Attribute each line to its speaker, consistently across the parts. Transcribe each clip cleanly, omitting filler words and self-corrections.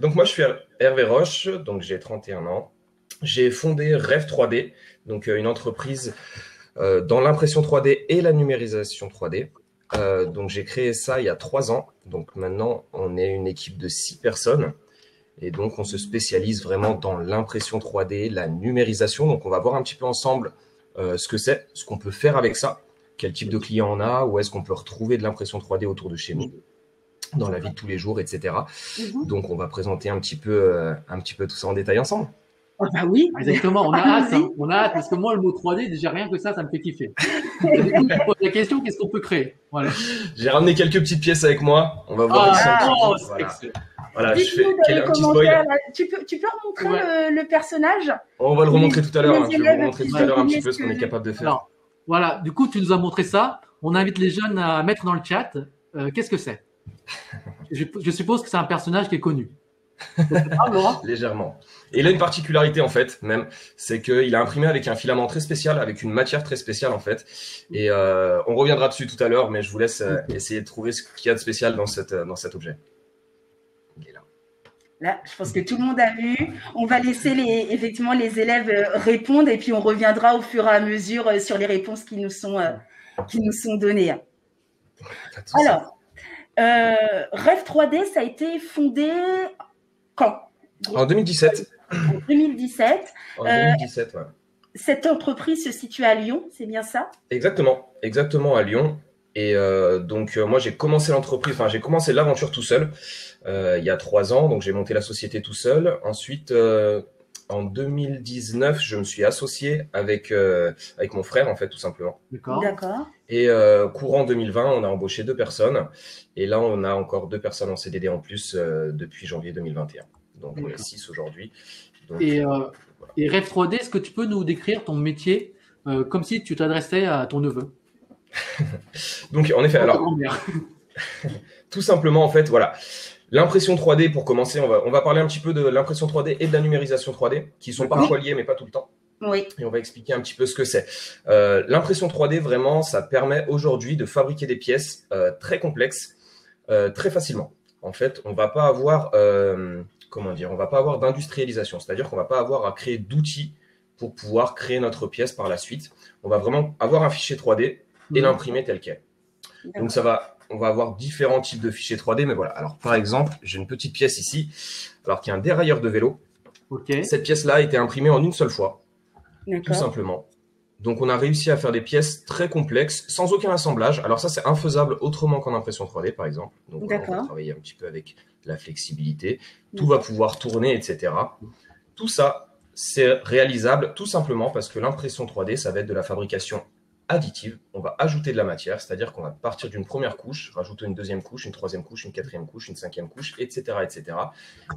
Speaker 1: Donc moi, je suis Hervé Roche, donc j'ai 31 ans. J'ai fondé Rêve 3D, donc une entreprise dans l'impression 3D et la numérisation 3D. Donc j'ai créé ça il y a 3 ans. Donc maintenant, on est une équipe de 6 personnes. Et donc on se spécialise vraiment dans l'impression 3D, la numérisation. Donc on va voir un petit peu ensemble ce que c'est, ce qu'on peut faire avec ça, quel type de client on a, où est-ce qu'on peut retrouver de l'impression 3D autour de chez nous, dans la vie de tous les jours, etc. Donc on va présenter un petit peu tout ça en détail ensemble.
Speaker 2: Ah bah oui,
Speaker 3: Exactement, on a hâte, hein. On a hâte, parce que moi, le mot 3D, déjà rien que ça me fait kiffer. Et du coup, je pose la question, qu'est-ce qu'on peut créer? Voilà.
Speaker 1: J'ai ramené quelques petites pièces avec moi. On va voir ici un petit peu.
Speaker 3: C'est excellent.
Speaker 1: Voilà, je fais
Speaker 2: dites-nous dans les
Speaker 1: un petit spoil.
Speaker 2: commentaires, tu peux remontrer le personnage?
Speaker 1: On va le remontrer tout à l'heure. Je vais vous
Speaker 2: élèves
Speaker 1: remontrer tout à
Speaker 2: puissent
Speaker 1: l'heure un petit
Speaker 2: deviner
Speaker 1: peu
Speaker 2: ce
Speaker 1: ce qu'on est
Speaker 2: que-
Speaker 1: capable de faire.
Speaker 3: Alors, voilà, du coup, tu nous as montré ça. On invite les jeunes à mettre dans le chat. Qu'est-ce que c'est? Je suppose que c'est un personnage qui est connu. Ah, Laura?
Speaker 1: Légèrement. Et il a une particularité en fait, même, c'est qu'il a imprimé avec un filament très spécial, avec une matière très spéciale en fait. Et on reviendra dessus tout à l'heure, mais je vous laisse essayer de trouver ce qu'il y a de spécial dans cet objet. Il est là.
Speaker 2: Là, je pense que tout le monde a vu. On va laisser effectivement les élèves répondre et puis on reviendra au fur et à mesure sur les réponses qui nous sont données.
Speaker 1: Pas de souci.
Speaker 2: Alors, Rêve 3D, ça a été fondé quand?
Speaker 1: En 2017.
Speaker 2: En 2017.
Speaker 1: En 2017, ouais.
Speaker 2: Cette entreprise se situe à Lyon, c'est bien ça?
Speaker 1: Exactement à Lyon. Et donc moi j'ai commencé l'aventure tout seul il y a 3 ans, donc j'ai monté la société tout seul. Ensuite en 2019 je me suis associé avec mon frère en fait tout simplement.
Speaker 2: D'accord.
Speaker 1: Et courant 2020 on a embauché 2 personnes et là on a encore 2 personnes en CDD en plus depuis janvier 2021. Donc on est 6 aujourd'hui. Donc,
Speaker 3: Et
Speaker 1: voilà.
Speaker 3: Rêve 3D, est-ce que tu peux nous décrire ton métier comme si tu t'adressais à ton neveu?
Speaker 1: Donc en effet,
Speaker 3: Ta
Speaker 1: alors
Speaker 3: grand-mère.
Speaker 1: tout simplement en fait, voilà. L'impression 3D, pour commencer, on va parler un petit peu de l'impression 3D et de la numérisation 3D, qui sont parfois liés, mais pas tout le temps.
Speaker 2: Oui.
Speaker 1: Et on va expliquer un petit peu ce que c'est. L'impression 3D, vraiment, ça permet aujourd'hui de fabriquer des pièces très complexes, très facilement. En fait, on va pas avoir, on va pas avoir d'industrialisation, c'est-à-dire qu'on va pas avoir à créer d'outils pour pouvoir créer notre pièce par la suite. On va vraiment avoir un fichier 3D et l'imprimer tel quel. Donc on va avoir différents types de fichiers 3D, mais voilà. Alors par exemple, j'ai une petite pièce ici, alors qui est un dérailleur de vélo.
Speaker 3: Ok.
Speaker 1: Cette pièce-là a été imprimée en une seule fois, tout
Speaker 2: D'accord.
Speaker 1: simplement. Donc on a réussi à faire des pièces très complexes, sans aucun assemblage. Alors ça, c'est infaisable autrement qu'en impression 3D, par exemple. Donc voilà, on va travailler un petit peu avec la flexibilité. Tout va pouvoir tourner, etc. Tout ça, c'est réalisable tout simplement parce que l'impression 3D, ça va être de la fabrication additive. On va ajouter de la matière, c'est-à-dire qu'on va partir d'une première couche, rajouter une deuxième couche, une troisième couche, une quatrième couche, une cinquième couche, etc., etc.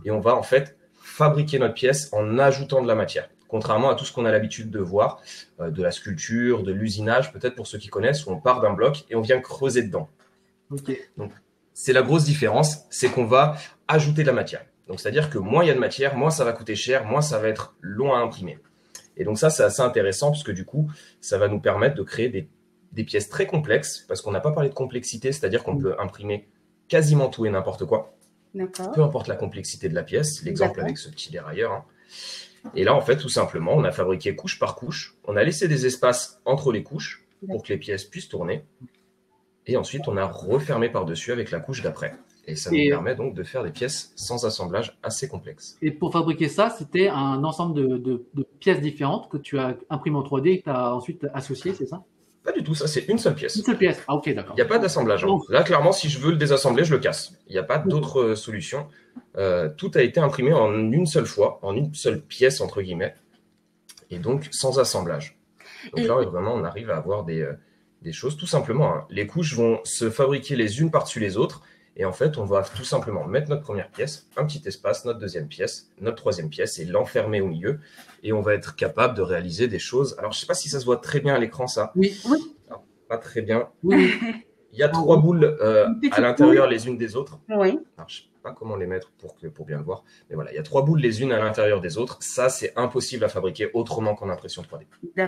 Speaker 1: Et on va en fait fabriquer notre pièce en ajoutant de la matière. Contrairement à tout ce qu'on a l'habitude de voir, de la sculpture, de l'usinage, peut-être pour ceux qui connaissent, où on part d'un bloc et on vient creuser dedans.
Speaker 3: Ok.
Speaker 1: Donc, c'est la grosse différence, c'est qu'on va ajouter de la matière. Donc, c'est-à-dire que moins il y a de matière, moins ça va coûter cher, moins ça va être long à imprimer. Et donc ça, c'est assez intéressant parce que du coup, ça va nous permettre de créer des pièces très complexes, parce qu'on n'a pas parlé de complexité, c'est-à-dire qu'on peut imprimer quasiment tout et n'importe quoi. Peu importe la complexité de la pièce, l'exemple avec ce petit dérailleur. Hein. Et là, en fait, tout simplement, on a fabriqué couche par couche, on a laissé des espaces entre les couches pour que les pièces puissent tourner, et ensuite, on a refermé par-dessus avec la couche d'après. Et ça nous permet donc de faire des pièces sans assemblage assez complexes.
Speaker 3: Et pour fabriquer ça, c'était un ensemble de pièces différentes que tu as imprimées en 3D et que tu as ensuite associées, c'est ça?
Speaker 1: Pas du tout, ça c'est une seule pièce.
Speaker 3: Une seule pièce, ah ok, d'accord.
Speaker 1: Il n'y a pas d'assemblage. Hein. Là, clairement, si je veux le désassembler, je le casse. Il n'y a pas d'autre solution. Tout a été imprimé en une seule fois, en une seule pièce, entre guillemets, et donc sans assemblage. Donc là, vraiment, on arrive à avoir des choses tout simplement. Hein. Les couches vont se fabriquer les unes par-dessus les autres, et en fait, on va tout simplement mettre notre première pièce, un petit espace, notre deuxième pièce, notre troisième pièce, et l'enfermer au milieu, et on va être capable de réaliser des choses. Alors, je ne sais pas si ça se voit très bien à l'écran, ça.
Speaker 3: Oui.
Speaker 1: Alors, pas très bien.
Speaker 3: Oui.
Speaker 1: Il y a 3 boules à l'intérieur les unes des autres.
Speaker 2: Oui.
Speaker 1: Alors, je pas comment les mettre pour bien le voir. Mais voilà, il y a 3 boules les unes à l'intérieur des autres. Ça, c'est impossible à fabriquer autrement qu'en impression 3D.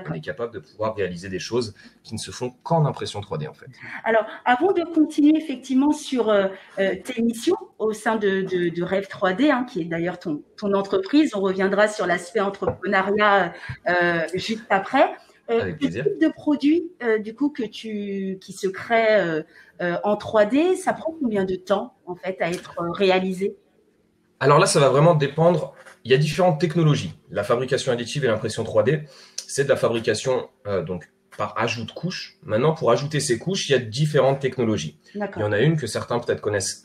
Speaker 1: On est capable de pouvoir réaliser des choses qui ne se font qu'en impression 3D, en fait.
Speaker 2: Alors, avant de continuer effectivement sur tes missions au sein de Rêve 3D, hein, qui est d'ailleurs ton entreprise, on reviendra sur l'aspect entrepreneuriat juste après.
Speaker 1: Avec plaisir.
Speaker 2: Le type de produit du coup qui se crée en 3D, ça prend combien de temps en fait à être réalisé?
Speaker 1: Alors là, ça va vraiment dépendre. Il y a différentes technologies. La fabrication additive et l'impression 3D, c'est de la fabrication donc par ajout de couches. Maintenant, pour ajouter ces couches, il y a différentes technologies. Il y en a une que certains peut-être connaissent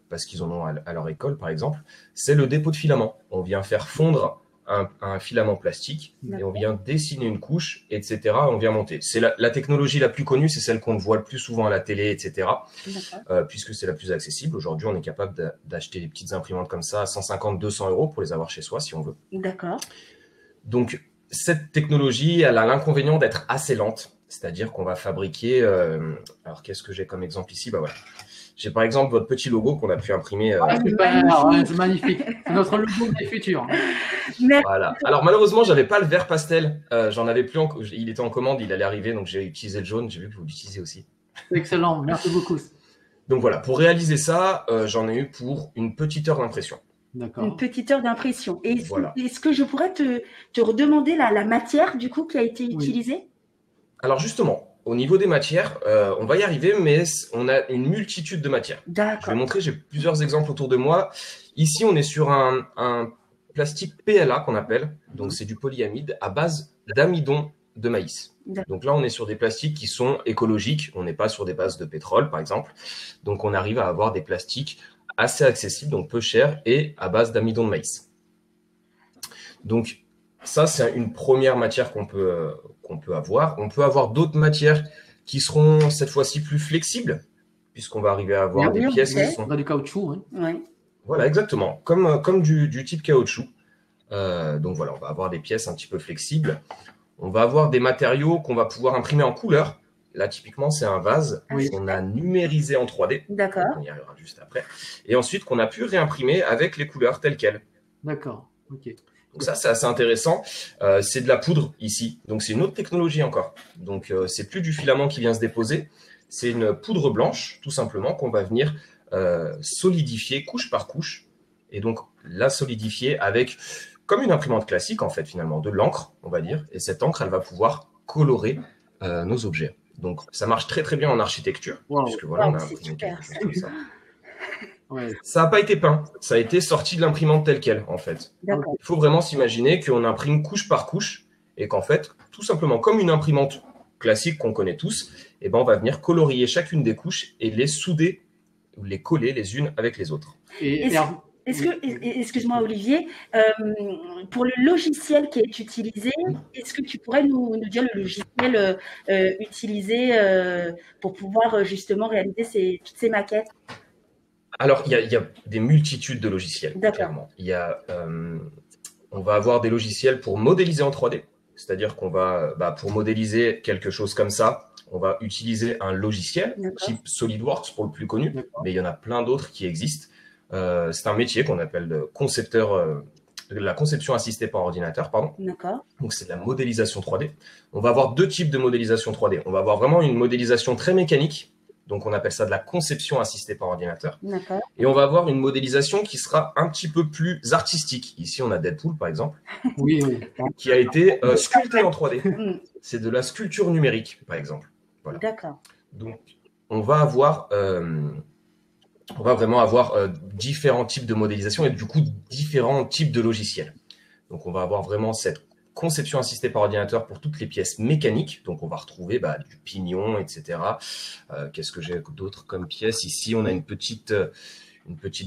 Speaker 1: parce qu'ils en ont à leur école, par exemple. C'est le dépôt de filament. On vient faire fondre un filament plastique et on vient dessiner une couche, etc. On vient monter. C'est la technologie la plus connue, c'est celle qu'on voit le plus souvent à la télé, etc. Puisque c'est la plus accessible. Aujourd'hui, on est capable d'acheter des petites imprimantes comme ça à 150-200 € pour les avoir chez soi si on veut.
Speaker 2: D'accord.
Speaker 1: Donc, cette technologie, elle a l'inconvénient d'être assez lente. C'est-à-dire qu'on va fabriquer... alors, qu'est-ce que j'ai comme exemple ici? Bah voilà. J'ai par exemple votre petit logo qu'on a pu imprimer.
Speaker 3: C'est magnifique. C'est notre logo des futurs.
Speaker 1: Voilà. Alors malheureusement, j'avais pas le vert pastel. J'en avais plus. Il était en commande, il allait arriver, donc j'ai utilisé le jaune. J'ai vu que vous l'utilisez aussi.
Speaker 3: Excellent. Merci beaucoup.
Speaker 1: Donc voilà, pour réaliser ça, j'en ai eu pour une petite heure d'impression.
Speaker 2: D'accord. Une petite heure d'impression. Et est-ce que je pourrais te redemander la matière du coup qui a été utilisée?
Speaker 1: Alors justement. Au niveau des matières, on va y arriver, mais on a une multitude de matières. Je vais montrer, j'ai plusieurs exemples autour de moi. Ici, on est sur un plastique PLA qu'on appelle. Donc, c'est du polyamide à base d'amidon de maïs. Donc là, on est sur des plastiques qui sont écologiques. On n'est pas sur des bases de pétrole, par exemple. Donc, on arrive à avoir des plastiques assez accessibles, donc peu chers, et à base d'amidon de maïs. Donc, ça, c'est une première matière qu'on peut avoir. On peut avoir d'autres matières qui seront cette fois-ci plus flexibles, puisqu'on va arriver à avoir des pièces qui sont...
Speaker 3: du caoutchouc.
Speaker 1: Voilà, exactement. Comme du type caoutchouc. Donc voilà, on va avoir des pièces un petit peu flexibles. On va avoir des matériaux qu'on va pouvoir imprimer en couleur. Là, typiquement, c'est un vase qu'on a numérisé en 3D.
Speaker 2: D'accord.
Speaker 1: On y arrivera juste après. Et ensuite, qu'on a pu réimprimer avec les couleurs telles quelles.
Speaker 3: D'accord, ok.
Speaker 1: Donc ça, c'est assez intéressant. C'est de la poudre ici. Donc, c'est une autre technologie encore. Donc, c'est plus du filament qui vient se déposer. C'est une poudre blanche, tout simplement, qu'on va venir solidifier couche par couche. Et donc, la solidifier avec, comme une imprimante classique, en fait, finalement, de l'encre, on va dire. Et cette encre, elle va pouvoir colorer nos objets. Donc, ça marche très, très bien en architecture. Puisque voilà, on a imprimé quelque chose comme ça. Ça n'a pas été peint, ça a été sorti de l'imprimante telle quelle, en fait. Il faut vraiment s'imaginer qu'on imprime couche par couche et qu'en fait, tout simplement, comme une imprimante classique qu'on connaît tous, eh ben, on va venir colorier chacune des couches et les souder ou les coller les unes avec les autres.
Speaker 2: Excuse-moi Olivier, pour le logiciel qui est utilisé, est-ce que tu pourrais nous dire le logiciel utilisé pour pouvoir justement réaliser toutes ces maquettes?
Speaker 1: Alors, il y a des multitudes de logiciels, clairement. On va avoir des logiciels pour modéliser en 3D, c'est-à-dire qu'on va, pour modéliser quelque chose comme ça, on va utiliser un logiciel type SolidWorks pour le plus connu, mais il y en a plein d'autres qui existent. C'est un métier qu'on appelle de concepteur, la conception assistée par ordinateur, pardon. Donc, c'est de la modélisation 3D. On va avoir deux types de modélisation 3D. On va avoir vraiment une modélisation très mécanique. Donc, on appelle ça de la conception assistée par ordinateur. Et on va avoir une modélisation qui sera un petit peu plus artistique. Ici, on a Deadpool, par exemple, qui a été sculpté en 3D. C'est de la sculpture numérique, par exemple. Voilà. Donc, on va vraiment avoir différents types de modélisation et du coup, différents types de logiciels. Donc, on va avoir vraiment cette conception assistée par ordinateur pour toutes les pièces mécaniques. Donc, on va retrouver du pignon, etc. Qu'est-ce que j'ai d'autre comme pièce? Ici, on a une petite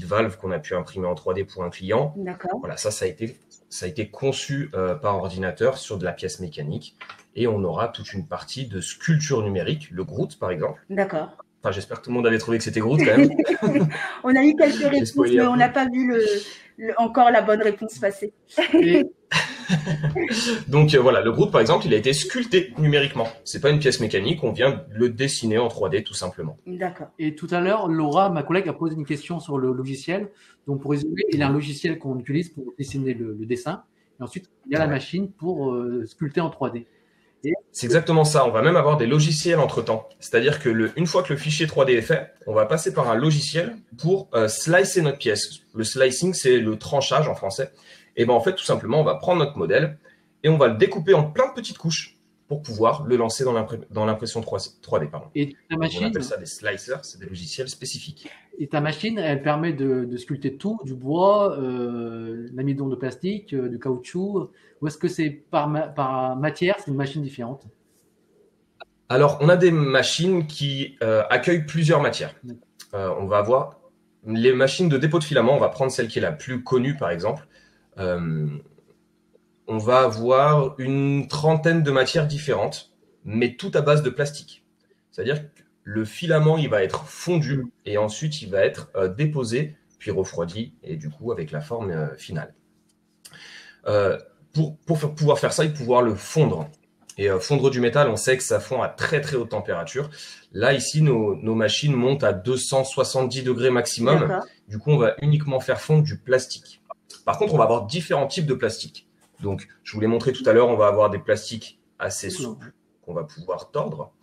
Speaker 1: valve qu'on a pu imprimer en 3D pour un client. Voilà, ça a été conçu par ordinateur sur de la pièce mécanique. Et on aura toute une partie de sculpture numérique, le Groot, par exemple. Enfin, j'espère que tout le monde avait trouvé que c'était Groot, quand même.
Speaker 2: On a eu quelques réponses, mais on n'a pas vu encore la bonne réponse passer.
Speaker 1: Donc voilà, le Groot par exemple, il a été sculpté numériquement. C'est pas une pièce mécanique, on vient le dessiner en 3D tout simplement.
Speaker 2: D'accord.
Speaker 3: Et tout à l'heure, Laura, ma collègue, a posé une question sur le logiciel. Donc pour résumer, il y a un logiciel qu'on utilise pour dessiner le dessin. Et ensuite, il y a la machine pour sculpter en 3D.
Speaker 1: C'est exactement ça. On va même avoir des logiciels entre-temps. C'est-à-dire que une fois que le fichier 3D est fait, on va passer par un logiciel pour slicer notre pièce. Le slicing, c'est le tranchage en français. Et ben en fait, tout simplement, on va prendre notre modèle et on va le découper en plein de petites couches pour pouvoir le lancer dans l'impression 3D. Pardon.
Speaker 3: Et ta machine,
Speaker 1: on appelle ça des slicers, c'est des logiciels spécifiques.
Speaker 3: Et ta machine, elle permet de sculpter tout, du bois, l'amidon de plastique, du caoutchouc, ou est-ce que c'est par matière, c'est une machine différente?
Speaker 1: Alors, on a des machines qui accueillent plusieurs matières. On va avoir les machines de dépôt de filaments, on va prendre celle qui est la plus connue par exemple. On va avoir une trentaine de matières différentes, mais tout à base de plastique. C'est-à-dire que le filament, il va être fondu et ensuite il va être déposé, puis refroidi, et du coup avec la forme finale. Pour pouvoir faire ça, il faut pouvoir le fondre. Et fondre du métal, on sait que ça fond à très très haute température. Là, ici, nos machines montent à 270 degrés maximum. Du coup, on va uniquement faire fondre du plastique. Par contre, on va avoir différents types de plastique. Donc, je vous l'ai montré tout à l'heure, on va avoir des plastiques assez souples qu'on va pouvoir tordre.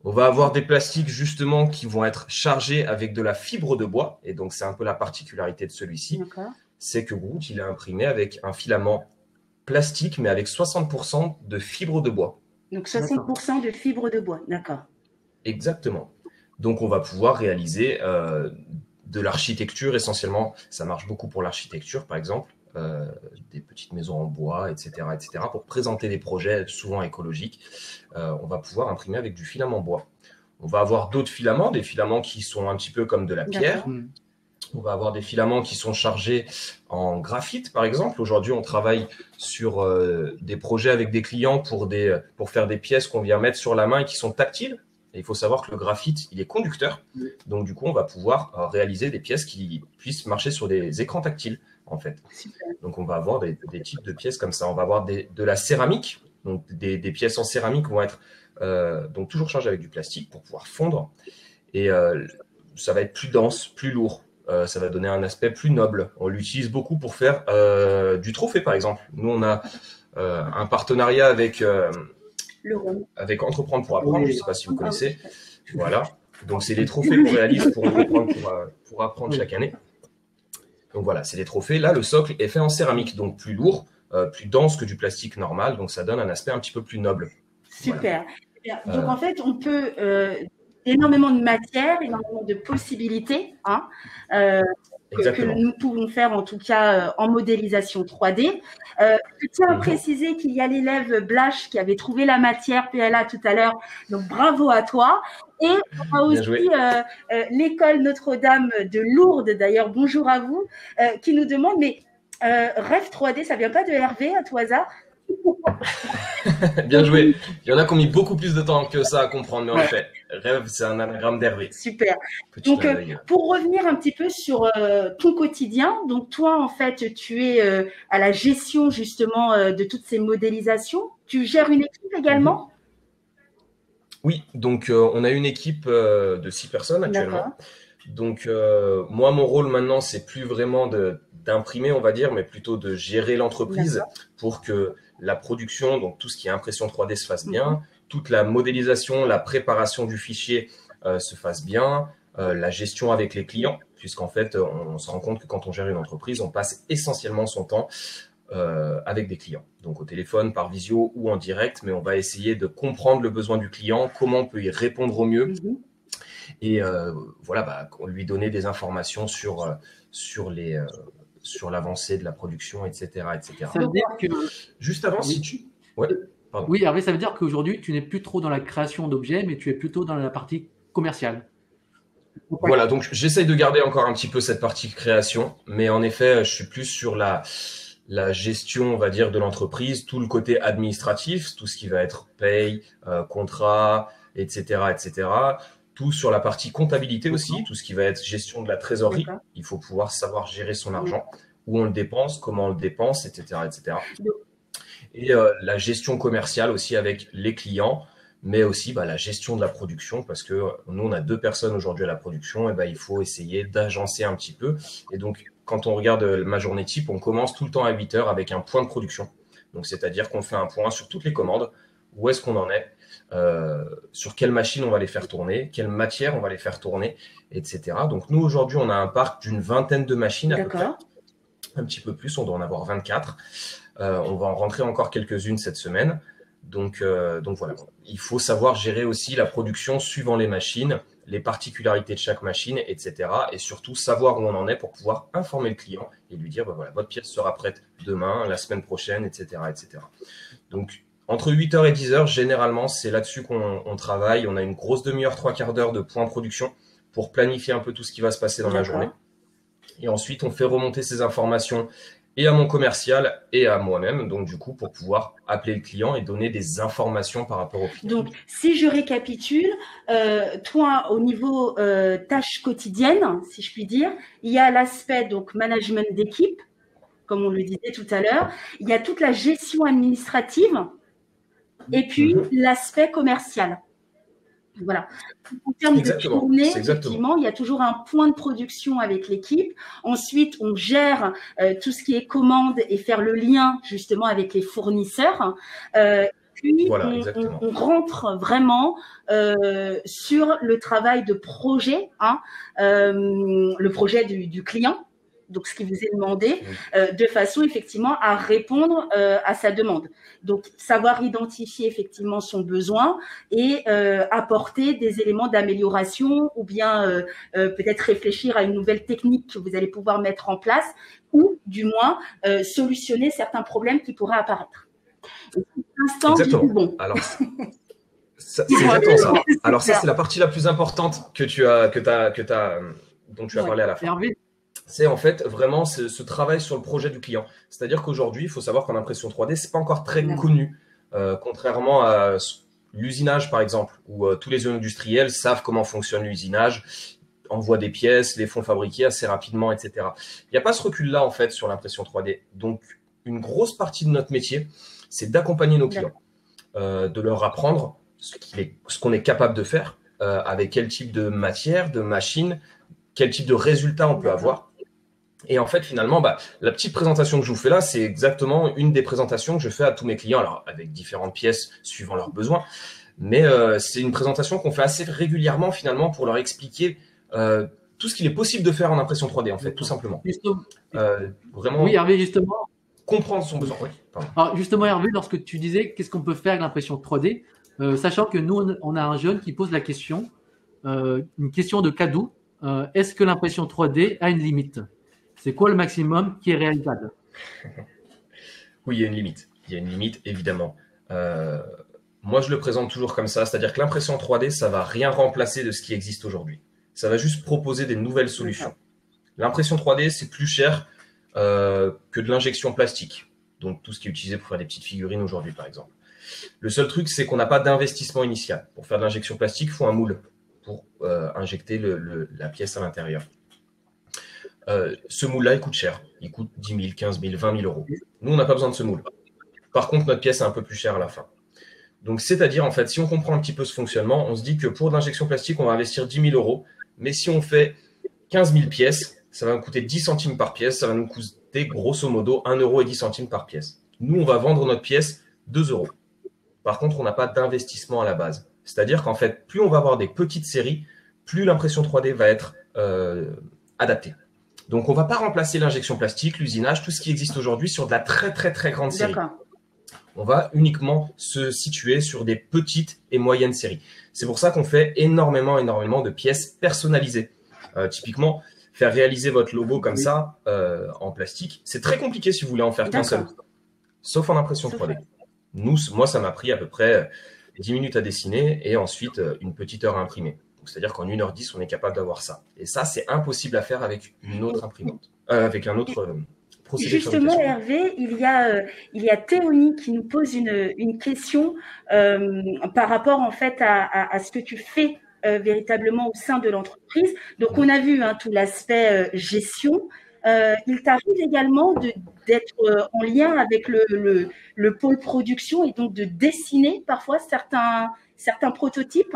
Speaker 1: On va avoir des plastiques justement qui vont être chargés avec de la fibre de bois. Et donc, c'est un peu la particularité de celui-ci. C'est que Groot, il est imprimé avec un filament plastique, mais avec 60% de fibre de bois.
Speaker 2: Donc, 60% de fibre de bois, d'accord.
Speaker 1: Exactement. Donc, on va pouvoir réaliser de l'architecture essentiellement. Ça marche beaucoup pour l'architecture, par exemple. Des petites maisons en bois, etc., etc. Pour présenter des projets souvent écologiques, on va pouvoir imprimer avec du filament bois. On va avoir d'autres filaments, des filaments qui sont un petit peu comme de la pierre. On va avoir des filaments qui sont chargés en graphite, par exemple. Aujourd'hui, on travaille sur des projets avec des clients pour faire des pièces qu'on vient mettre sur la main et qui sont tactiles. Et il faut savoir que le graphite, il est conducteur. Donc, du coup, on va pouvoir réaliser des pièces qui puissent marcher sur des écrans tactiles, en fait. Donc, on va avoir des types de pièces comme ça. On va avoir de la céramique. Donc, des pièces en céramique vont être donc toujours chargées avec du plastique pour pouvoir fondre. Et ça va être plus dense, plus lourd. Ça va donner un aspect plus noble. On l'utilise beaucoup pour faire du trophée, par exemple. Nous, on a un partenariat avec Entreprendre pour apprendre. Je ne sais pas si vous connaissez. Voilà. Donc, c'est des trophées qu'on réalise pour Entreprendre pour apprendre chaque année. Donc, voilà, c'est des trophées. Là, le socle est fait en céramique, donc plus lourd, plus dense que du plastique normal. Donc, ça donne un aspect un petit peu plus noble.
Speaker 2: Super. Voilà. Donc, en fait, on peut... énormément de matière, énormément de possibilités que nous pouvons faire en tout cas en modélisation 3D. Je tiens à préciser qu'il y a l'élève Blash qui avait trouvé la matière PLA tout à l'heure, donc bravo à toi. Et on a aussi l'école Notre-Dame de Lourdes, d'ailleurs, bonjour à vous, qui nous demande, mais Rêve 3D, ça vient pas de Hervé à tout hasard?
Speaker 1: Bien joué. Il y en a qui ont mis beaucoup plus de temps que ça à comprendre, mais en effet, Rêve, c'est un anagramme d'Hervé.
Speaker 2: Super. Donc, pour revenir un petit peu sur ton quotidien, donc toi, en fait, tu es à la gestion justement de toutes ces modélisations. Tu gères une équipe également?
Speaker 1: Oui, donc on a une équipe de 6 personnes actuellement. Donc, moi, mon rôle maintenant, c'est plus vraiment d'imprimer, on va dire, mais plutôt de gérer l'entreprise pour que la production, donc tout ce qui est impression 3D se fasse bien, toute la modélisation, la préparation du fichier se fasse bien, la gestion avec les clients, puisqu'en fait, on se rend compte que quand on gère une entreprise, on passe essentiellement son temps avec des clients. Donc au téléphone, par visio ou en direct, mais on va essayer de comprendre le besoin du client, comment on peut y répondre au mieux. Et voilà, lui donner des informations sur l'avancée de la production, etc.
Speaker 3: Ça veut dire que...
Speaker 1: Juste avant, si tu... Ouais, pardon.
Speaker 3: Oui, Hervé, ça veut dire qu'aujourd'hui, tu n'es plus trop dans la création d'objets, mais tu es plutôt dans la partie commerciale.
Speaker 1: Voilà, donc j'essaye de garder encore un petit peu cette partie création, mais en effet, je suis plus sur la gestion, on va dire, de l'entreprise, tout le côté administratif, tout ce qui va être paye, contrat, etc., etc., tout sur la partie comptabilité aussi, tout ce qui va être gestion de la trésorerie. Il faut pouvoir savoir gérer son argent, où on le dépense, comment on le dépense, etc., etc. et la gestion commerciale aussi avec les clients, mais aussi la gestion de la production, parce que nous, on a 2 personnes aujourd'hui à la production, et il faut essayer d'agencer un petit peu. Et donc, quand on regarde ma journée type, on commence tout le temps à 8 heures avec un point de production. Donc, c'est-à-dire qu'on fait un point sur toutes les commandes, où est-ce qu'on en est, sur quelle machine on va les faire tourner, quelle matière on va les faire tourner, etc. Donc, nous, aujourd'hui, on a un parc d'une 20aine de machines à peu près. Un petit peu plus, on doit en avoir 24. On va en rentrer encore quelques-unes cette semaine. Donc voilà, il faut savoir gérer aussi la production suivant les machines, les particularités de chaque machine, etc. Et surtout savoir où on en est pour pouvoir informer le client et lui dire, voilà, votre pièce sera prête demain, la semaine prochaine, etc. etc. Donc, entre 8h et 10h, généralement, c'est là-dessus qu'on travaille. On a une grosse demi-heure, 3/4 d'heure de point production pour planifier un peu tout ce qui va se passer dans la journée. Et ensuite, on fait remonter ces informations et à mon commercial et à moi-même, donc du coup, pour pouvoir appeler le client et donner des informations par rapport au client.
Speaker 2: Donc, si je récapitule, toi, au niveau tâches quotidiennes, si je puis dire, il y a l'aspect donc management d'équipe, comme on le disait tout à l'heure, il y a toute la gestion administrative et puis l'aspect commercial. Voilà. En termes de journée, effectivement, il y a toujours un point de production avec l'équipe. Ensuite, on gère tout ce qui est commande et faire le lien justement avec les fournisseurs. Puis,
Speaker 1: voilà,
Speaker 2: on rentre vraiment sur le travail de projet, le projet du client. Donc, ce qui vous est demandé, de façon effectivement à répondre à sa demande. Donc, savoir identifier effectivement son besoin et apporter des éléments d'amélioration ou bien peut-être réfléchir à une nouvelle technique que vous allez pouvoir mettre en place ou du moins solutionner certains problèmes qui pourraient apparaître. Et pour l'instant, j'ai dit bon.
Speaker 1: Alors, c'est exactement ça. Alors ça, c'est la partie la plus importante dont tu as parlé à la fin. C'est en fait vraiment ce travail sur le projet du client. C'est-à-dire qu'aujourd'hui, il faut savoir qu'en impression 3D, c'est pas encore très connu, contrairement à l'usinage par exemple, où tous les industriels savent comment fonctionne l'usinage, envoient des pièces, les font fabriquer assez rapidement, etc. Il n'y a pas ce recul-là en fait sur l'impression 3D. Donc, une grosse partie de notre métier, c'est d'accompagner nos clients, de leur apprendre ce qu'on est capable de faire, avec quel type de matière, de machine, quel type de résultat on peut avoir. Et en fait, finalement, la petite présentation que je vous fais là, c'est exactement une des présentations que je fais à tous mes clients, alors avec différentes pièces suivant leurs besoins. Mais c'est une présentation qu'on fait assez régulièrement, finalement, pour leur expliquer tout ce qu'il est possible de faire en impression 3D, en fait, tout simplement. Vraiment,
Speaker 3: oui, Hervé, justement.
Speaker 1: Comprendre son besoin. Oui,
Speaker 3: alors, justement, Hervé, lorsque tu disais qu'est-ce qu'on peut faire avec l'impression 3D, sachant que nous, on a un jeune qui pose la question, une question de cadeau. Est-ce que l'impression 3D a une limite ? C'est quoi le maximum qui est réalisable ?
Speaker 1: Oui, il y a une limite. Il y a une limite, évidemment. Moi, je le présente toujours comme ça, c'est-à-dire que l'impression 3D, ça va rien remplacer de ce qui existe aujourd'hui. Ça va juste proposer des nouvelles solutions. L'impression 3D, c'est plus cher que de l'injection plastique. Donc, tout ce qui est utilisé pour faire des petites figurines aujourd'hui, par exemple. Le seul truc, c'est qu'on n'a pas d'investissement initial. Pour faire de l'injection plastique, il faut un moule pour injecter la pièce à l'intérieur. Ce moule-là, il coûte cher. Il coûte 10 000, 15 000, 20 000 euros. Nous, on n'a pas besoin de ce moule. Par contre, notre pièce est un peu plus chère à la fin. Donc, c'est-à-dire, en fait, si on comprend un petit peu ce fonctionnement, on se dit que pour de l'injection plastique, on va investir 10 000 euros. Mais si on fait 15 000 pièces, ça va nous coûter 10 centimes par pièce. Ça va nous coûter, grosso modo, 1 euro et 10 centimes par pièce. Nous, on va vendre notre pièce 2 euros. Par contre, on n'a pas d'investissement à la base. C'est-à-dire qu'en fait, plus on va avoir des petites séries, plus l'impression 3D va être adaptée. Donc, on ne va pas remplacer l'injection plastique, l'usinage, tout ce qui existe aujourd'hui sur de la très, très, très grande série. On va uniquement se situer sur des petites et moyennes séries. C'est pour ça qu'on fait énormément de pièces personnalisées. Typiquement, faire réaliser votre logo comme ça en plastique, c'est très compliqué si vous voulez en faire qu'un seul, sauf en impression 3D. Moi, ça m'a pris à peu près 10 minutes à dessiner et ensuite une petite heure à imprimer. C'est-à-dire qu'en 1h10, on est capable d'avoir ça. Et ça, c'est impossible à faire avec une autre imprimante, avec un autre procédé.
Speaker 2: Justement, Hervé, il y a Théonie qui nous pose une question par rapport en fait à ce que tu fais véritablement au sein de l'entreprise. Donc, on a vu tout l'aspect gestion. il t'arrive également d'être en lien avec le pôle production et donc de dessiner parfois certains prototypes?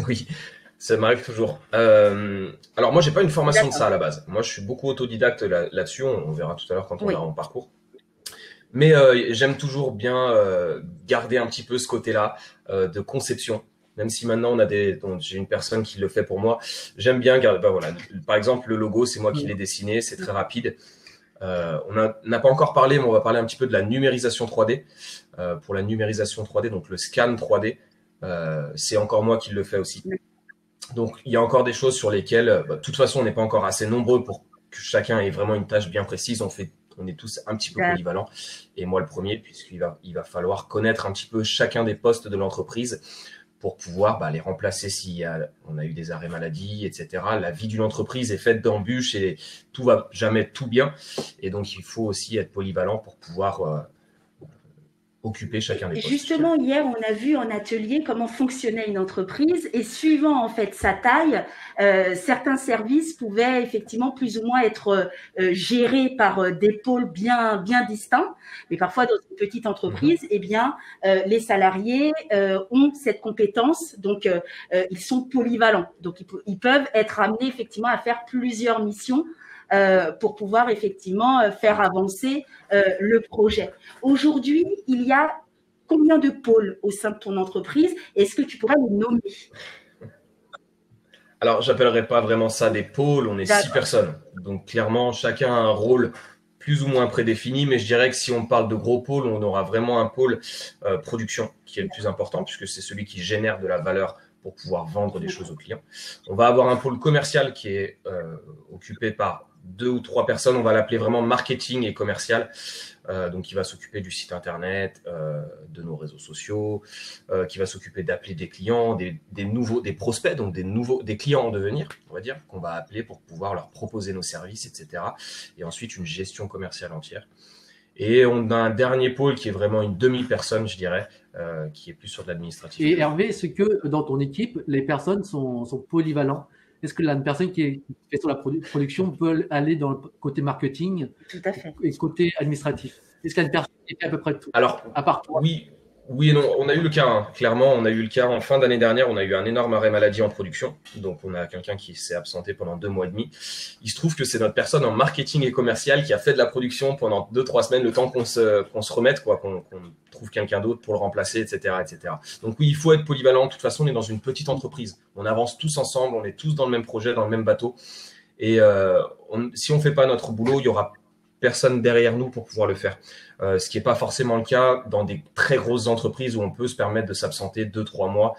Speaker 1: Oui, ça m'arrive toujours. Alors moi, j'ai pas une formation de ça à la base. Moi, je suis beaucoup autodidacte là-dessus. On verra tout à l'heure quand on verra mon parcours. Mais j'aime toujours bien garder un petit peu ce côté-là de conception. Même si maintenant j'ai une personne qui le fait pour moi, j'aime bien garder. Voilà. Par exemple, le logo, c'est moi qui l'ai dessiné, c'est très rapide. On n'a pas encore parlé, mais on va parler un petit peu de la numérisation 3D. Pour la numérisation 3D, donc le scan 3D, c'est encore moi qui le fais aussi. Donc il y a encore des choses sur lesquelles, de toute façon, on n'est pas encore assez nombreux pour que chacun ait vraiment une tâche bien précise. On est tous un petit peu polyvalents. Et moi, le premier, puisqu'il va falloir connaître un petit peu chacun des postes de l'entreprise pour pouvoir les remplacer on a eu des arrêts maladie, etc. La vie d'une entreprise est faite d'embûches et tout va jamais tout bien. Et donc, il faut aussi être polyvalent pour pouvoir occuper chacun des postes.
Speaker 2: Justement, hier, on a vu en atelier comment fonctionnait une entreprise et suivant en fait sa taille, certains services pouvaient effectivement plus ou moins être gérés par des pôles bien distincts. Mais parfois, dans une petite entreprise, eh bien, les salariés ont cette compétence, donc ils sont polyvalents. Donc, ils peuvent être amenés effectivement à faire plusieurs missions pour pouvoir effectivement faire avancer le projet. Aujourd'hui, il y a combien de pôles au sein de ton entreprise? Est-ce que tu pourrais les nommer?
Speaker 1: Alors, j'appellerais pas vraiment ça des pôles, on est 6 personnes. Donc, clairement, chacun a un rôle plus ou moins prédéfini, mais je dirais que si on parle de gros pôles, on aura vraiment un pôle production qui est le plus important, puisque c'est celui qui génère de la valeur pour pouvoir vendre des choses aux clients. On va avoir un pôle commercial qui est occupé par 2 ou 3 personnes. On va l'appeler vraiment marketing et commercial. Donc, il va s'occuper du site internet, de nos réseaux sociaux, qui va s'occuper d'appeler des clients, des prospects, donc des clients en devenir, on va dire, qu'on va appeler pour pouvoir leur proposer nos services, etc. Et ensuite, une gestion commerciale entière. Et on a un dernier pôle qui est vraiment une demi-personne, je dirais, qui est plus sur de l'administratif.
Speaker 3: Et Hervé, est-ce que dans ton équipe, les personnes sont polyvalentes? Est-ce que une personne qui fait sur la production peut aller dans le côté marketing?
Speaker 2: Tout à fait.
Speaker 3: Et côté administratif? Est-ce qu'il y a une personne qui fait à peu près tout?
Speaker 1: Alors,
Speaker 3: à part toi?
Speaker 1: Oui et non. On a eu le cas, hein. Clairement, on a eu le cas en fin d'année dernière. On a eu un énorme arrêt maladie en production. Donc, on a quelqu'un qui s'est absenté pendant 2 mois et demi. Il se trouve que c'est notre personne en marketing et commercial qui a fait de la production pendant 2-3 semaines, le temps qu'on se remette, qu'on trouve quelqu'un d'autre pour le remplacer, etc., etc. Donc oui, il faut être polyvalent. De toute façon, on est dans une petite entreprise. On avance tous ensemble. On est tous dans le même projet, dans le même bateau. Et si on fait pas notre boulot, il y aura personne derrière nous pour pouvoir le faire. Ce qui n'est pas forcément le cas dans des très grosses entreprises où on peut se permettre de s'absenter 2-3 mois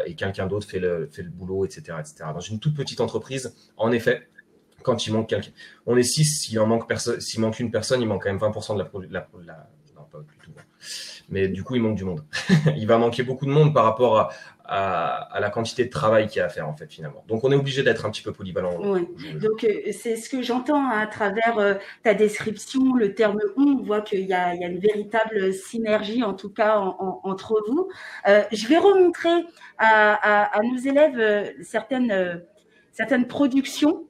Speaker 1: et quelqu'un d'autre fait le boulot, etc., etc. Dans une toute petite entreprise, en effet, quand il manque quelqu'un, on est 6, s'il manque une personne, il manque quand même 20% de non, pas du tout. Mais du coup, il manque du monde. Il va manquer beaucoup de monde par rapport à la quantité de travail qu'il y a à faire, en fait, finalement. Donc, on est obligé d'être un petit peu polyvalent.
Speaker 2: Oui. Donc, c'est ce que j'entends à travers ta description, le terme « on ». On voit qu'il y a une véritable synergie, en tout cas, entre vous. Je vais remontrer à nos élèves certaines productions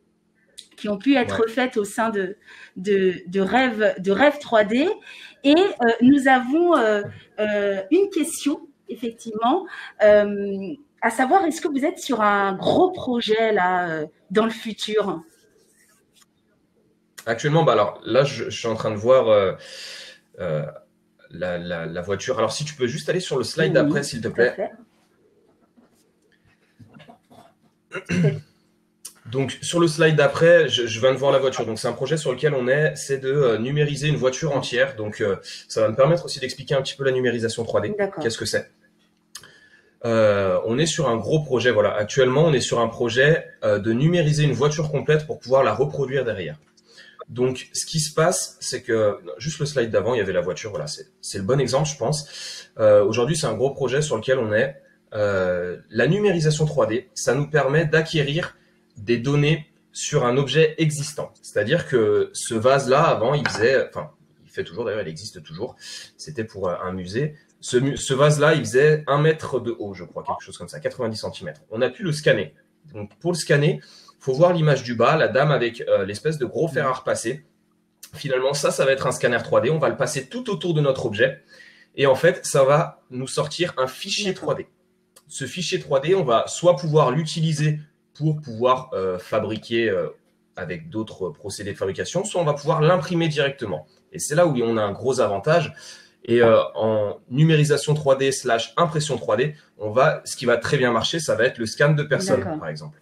Speaker 2: qui ont pu être faites au sein de Rêve 3D. Et nous avons une question, effectivement, à savoir, est-ce que vous êtes sur un gros projet là dans le futur?
Speaker 1: Actuellement, alors là, je suis en train de voir la voiture. Alors, si tu peux juste aller sur le slide d'après, s'il te plaît. Donc, sur le slide d'après, je viens de voir la voiture. Donc, c'est un projet sur lequel c'est de numériser une voiture entière. Donc, ça va me permettre aussi d'expliquer un petit peu la numérisation 3D. Qu'est-ce que c'est? On est sur un gros projet. Voilà. Actuellement, on est sur un projet de numériser une voiture complète pour pouvoir la reproduire derrière. Donc, ce qui se passe, c'est que juste le slide d'avant, il y avait la voiture. Voilà, c'est le bon exemple, je pense. Aujourd'hui, c'est un gros projet sur lequel on est. La numérisation 3D, ça nous permet d'acquérir des données sur un objet existant. C'est-à-dire que ce vase-là, avant, il fait toujours, d'ailleurs, il existe toujours. C'était pour un musée. Ce vase-là, il faisait 1 mètre de haut, je crois, quelque chose comme ça, 90 cm. On a pu le scanner. Donc, pour le scanner, faut voir l'image du bas, la dame avec l'espèce de gros fer à repasser. Finalement, ça va être un scanner 3D. On va le passer tout autour de notre objet. Et en fait, ça va nous sortir un fichier 3D. Ce fichier 3D, on va soit pouvoir l'utiliser pour pouvoir fabriquer avec d'autres procédés de fabrication, soit on va pouvoir l'imprimer directement. Et c'est là où on a un gros avantage. Et en numérisation 3D / impression 3D, ce qui va très bien marcher, ça va être le scan de personnes, par exemple.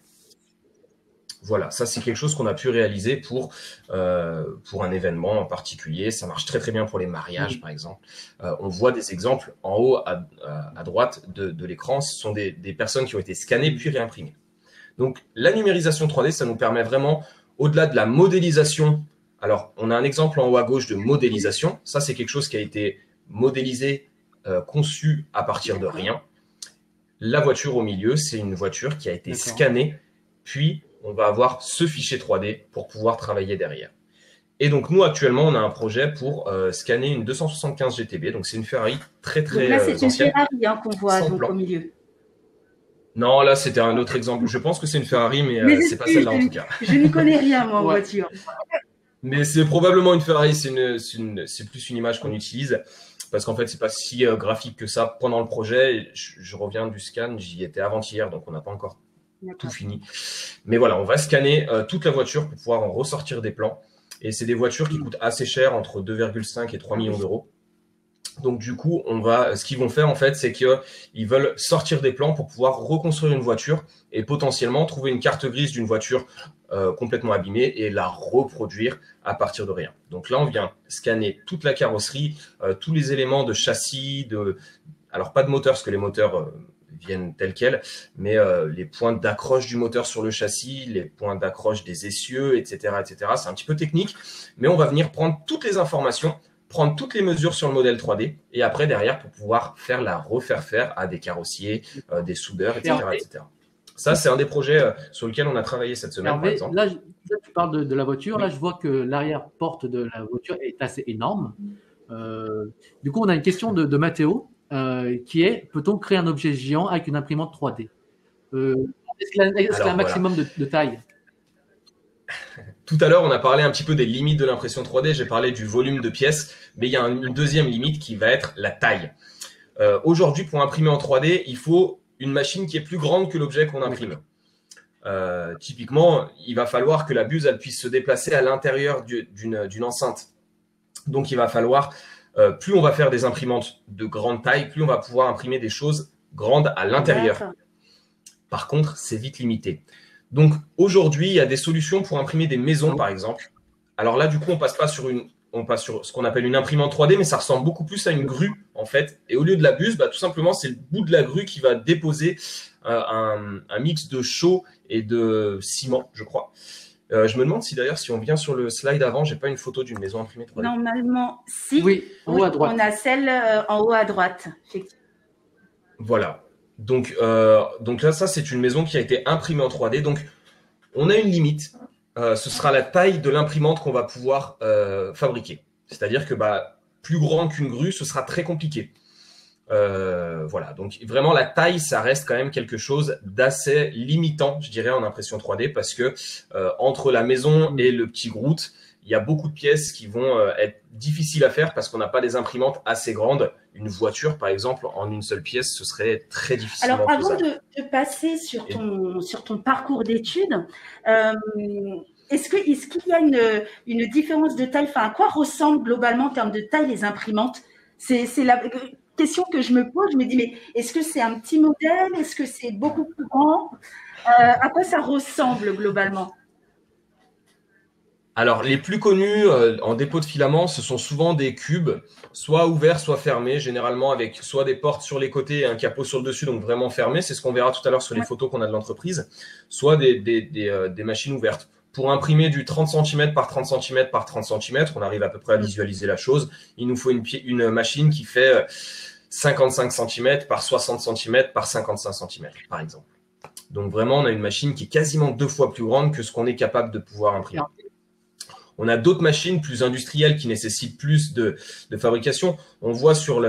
Speaker 1: Voilà, ça c'est quelque chose qu'on a pu réaliser pour un événement en particulier. Ça marche très très bien pour les mariages, par exemple. On voit des exemples en haut à droite de l'écran. Ce sont des personnes qui ont été scannées puis réimprimées. Donc la numérisation 3D, ça nous permet vraiment, au-delà de la modélisation. Alors, on a un exemple en haut à gauche de modélisation. Ça, c'est quelque chose qui a été modélisé, conçu à partir de rien. La voiture au milieu, c'est une voiture qui a été scannée, puis on va avoir ce fichier 3D pour pouvoir travailler derrière. Et donc, nous, actuellement, on a un projet pour scanner une 275 GTB. Donc, c'est une Ferrari très, très ancienne.
Speaker 2: Là, c'est une Ferrari qu'on voit donc, au milieu.
Speaker 1: Non, là, c'était un autre exemple. Je pense que c'est une Ferrari, mais c'est pas celle-là en tout cas.
Speaker 2: Je n'y connais rien, moi, en voiture.
Speaker 1: Mais c'est probablement une Ferrari. C'est plus une image qu'on utilise. Parce qu'en fait, c'est pas si graphique que ça pendant le projet. Je reviens du scan, j'y étais avant-hier, donc on n'a pas encore tout fini. Mais voilà, on va scanner toute la voiture pour pouvoir en ressortir des plans. Et c'est des voitures qui coûtent assez cher, entre 2,5 et 3 millions d'euros. Donc du coup, ce qu'ils vont faire en fait, c'est qu'ils veulent sortir des plans pour pouvoir reconstruire une voiture et potentiellement trouver une carte grise d'une voiture complètement abîmée et la reproduire à partir de rien. Donc là, on vient scanner toute la carrosserie, tous les éléments de châssis, alors pas de moteur parce que les moteurs viennent tels quels, mais les points d'accroche du moteur sur le châssis, les points d'accroche des essieux, etc., etc. C'est un petit peu technique, mais on va venir prendre toutes les informations, prendre toutes les mesures sur le modèle 3D et après derrière pour pouvoir refaire faire à des carrossiers, des soudeurs, etc., etc. Ça, c'est un des projets sur lequel on a travaillé cette semaine, par exemple.
Speaker 3: Là, tu parles de la voiture. Là, je vois que l'arrière-porte de la voiture est assez énorme. Du coup, on a une question de Mathéo qui est: peut-on créer un objet géant avec une imprimante 3D? Est-ce qu'il y a un maximum de taille?
Speaker 1: Tout à l'heure, on a parlé un petit peu des limites de l'impression 3D. J'ai parlé du volume de pièces, mais il y a une deuxième limite qui va être la taille. Aujourd'hui, pour imprimer en 3D, il faut une machine qui est plus grande que l'objet qu'on imprime. Typiquement, il va falloir que la buse elle puisse se déplacer à l'intérieur d'une enceinte. Donc, il va falloir, plus on va faire des imprimantes de grande taille, plus on va pouvoir imprimer des choses grandes à l'intérieur. Par contre, c'est vite limité. Donc, aujourd'hui, il y a des solutions pour imprimer des maisons, par exemple. Alors là, du coup, on passe sur ce qu'on appelle une imprimante 3D, mais ça ressemble beaucoup plus à une grue, en fait. Et au lieu de la buse, tout simplement, c'est le bout de la grue qui va déposer un mix de chaux et de ciment, je crois. Je me demande si d'ailleurs, si on vient sur le slide avant, j'ai pas une photo d'une maison imprimée 3D.
Speaker 2: Normalement, si.
Speaker 3: Oui, en haut à droite.
Speaker 2: On a celle en haut à droite, effectivement.
Speaker 1: Voilà. Donc là, ça, c'est une maison qui a été imprimée en 3D. Donc, on a une limite. Ce sera la taille de l'imprimante qu'on va pouvoir fabriquer. C'est-à-dire que plus grand qu'une grue, ce sera très compliqué. Voilà, donc vraiment la taille, ça reste quand même quelque chose d'assez limitant, je dirais, en impression 3D, parce que entre la maison et le petit Groot, il y a beaucoup de pièces qui vont être difficiles à faire parce qu'on n'a pas des imprimantes assez grandes. Une voiture, par exemple, en une seule pièce, ce serait très difficile.
Speaker 2: Alors, avant de passer sur ton parcours d'études, est-ce qu'il y a une différence de taille? Enfin, à quoi ressemblent globalement en termes de taille les imprimantes? C'est la question que je me pose. Je me dis, mais est-ce que c'est un petit modèle? Est-ce que c'est beaucoup plus grand? À quoi ça ressemble globalement?
Speaker 1: Alors, les plus connus en dépôt de filaments, ce sont souvent des cubes, soit ouverts, soit fermés, généralement avec soit des portes sur les côtés et un capot sur le dessus, donc vraiment fermé. C'est ce qu'on verra tout à l'heure sur les photos qu'on a de l'entreprise, soit des machines ouvertes. Pour imprimer du 30 cm par 30 cm par 30 cm, on arrive à peu près à visualiser la chose. Il nous faut une machine qui fait 55 cm par 60 cm par 55 cm, par exemple. Donc vraiment, on a une machine qui est quasiment 2 fois plus grande que ce qu'on est capable de pouvoir imprimer. On a d'autres machines plus industrielles qui nécessitent plus de fabrication. On voit sur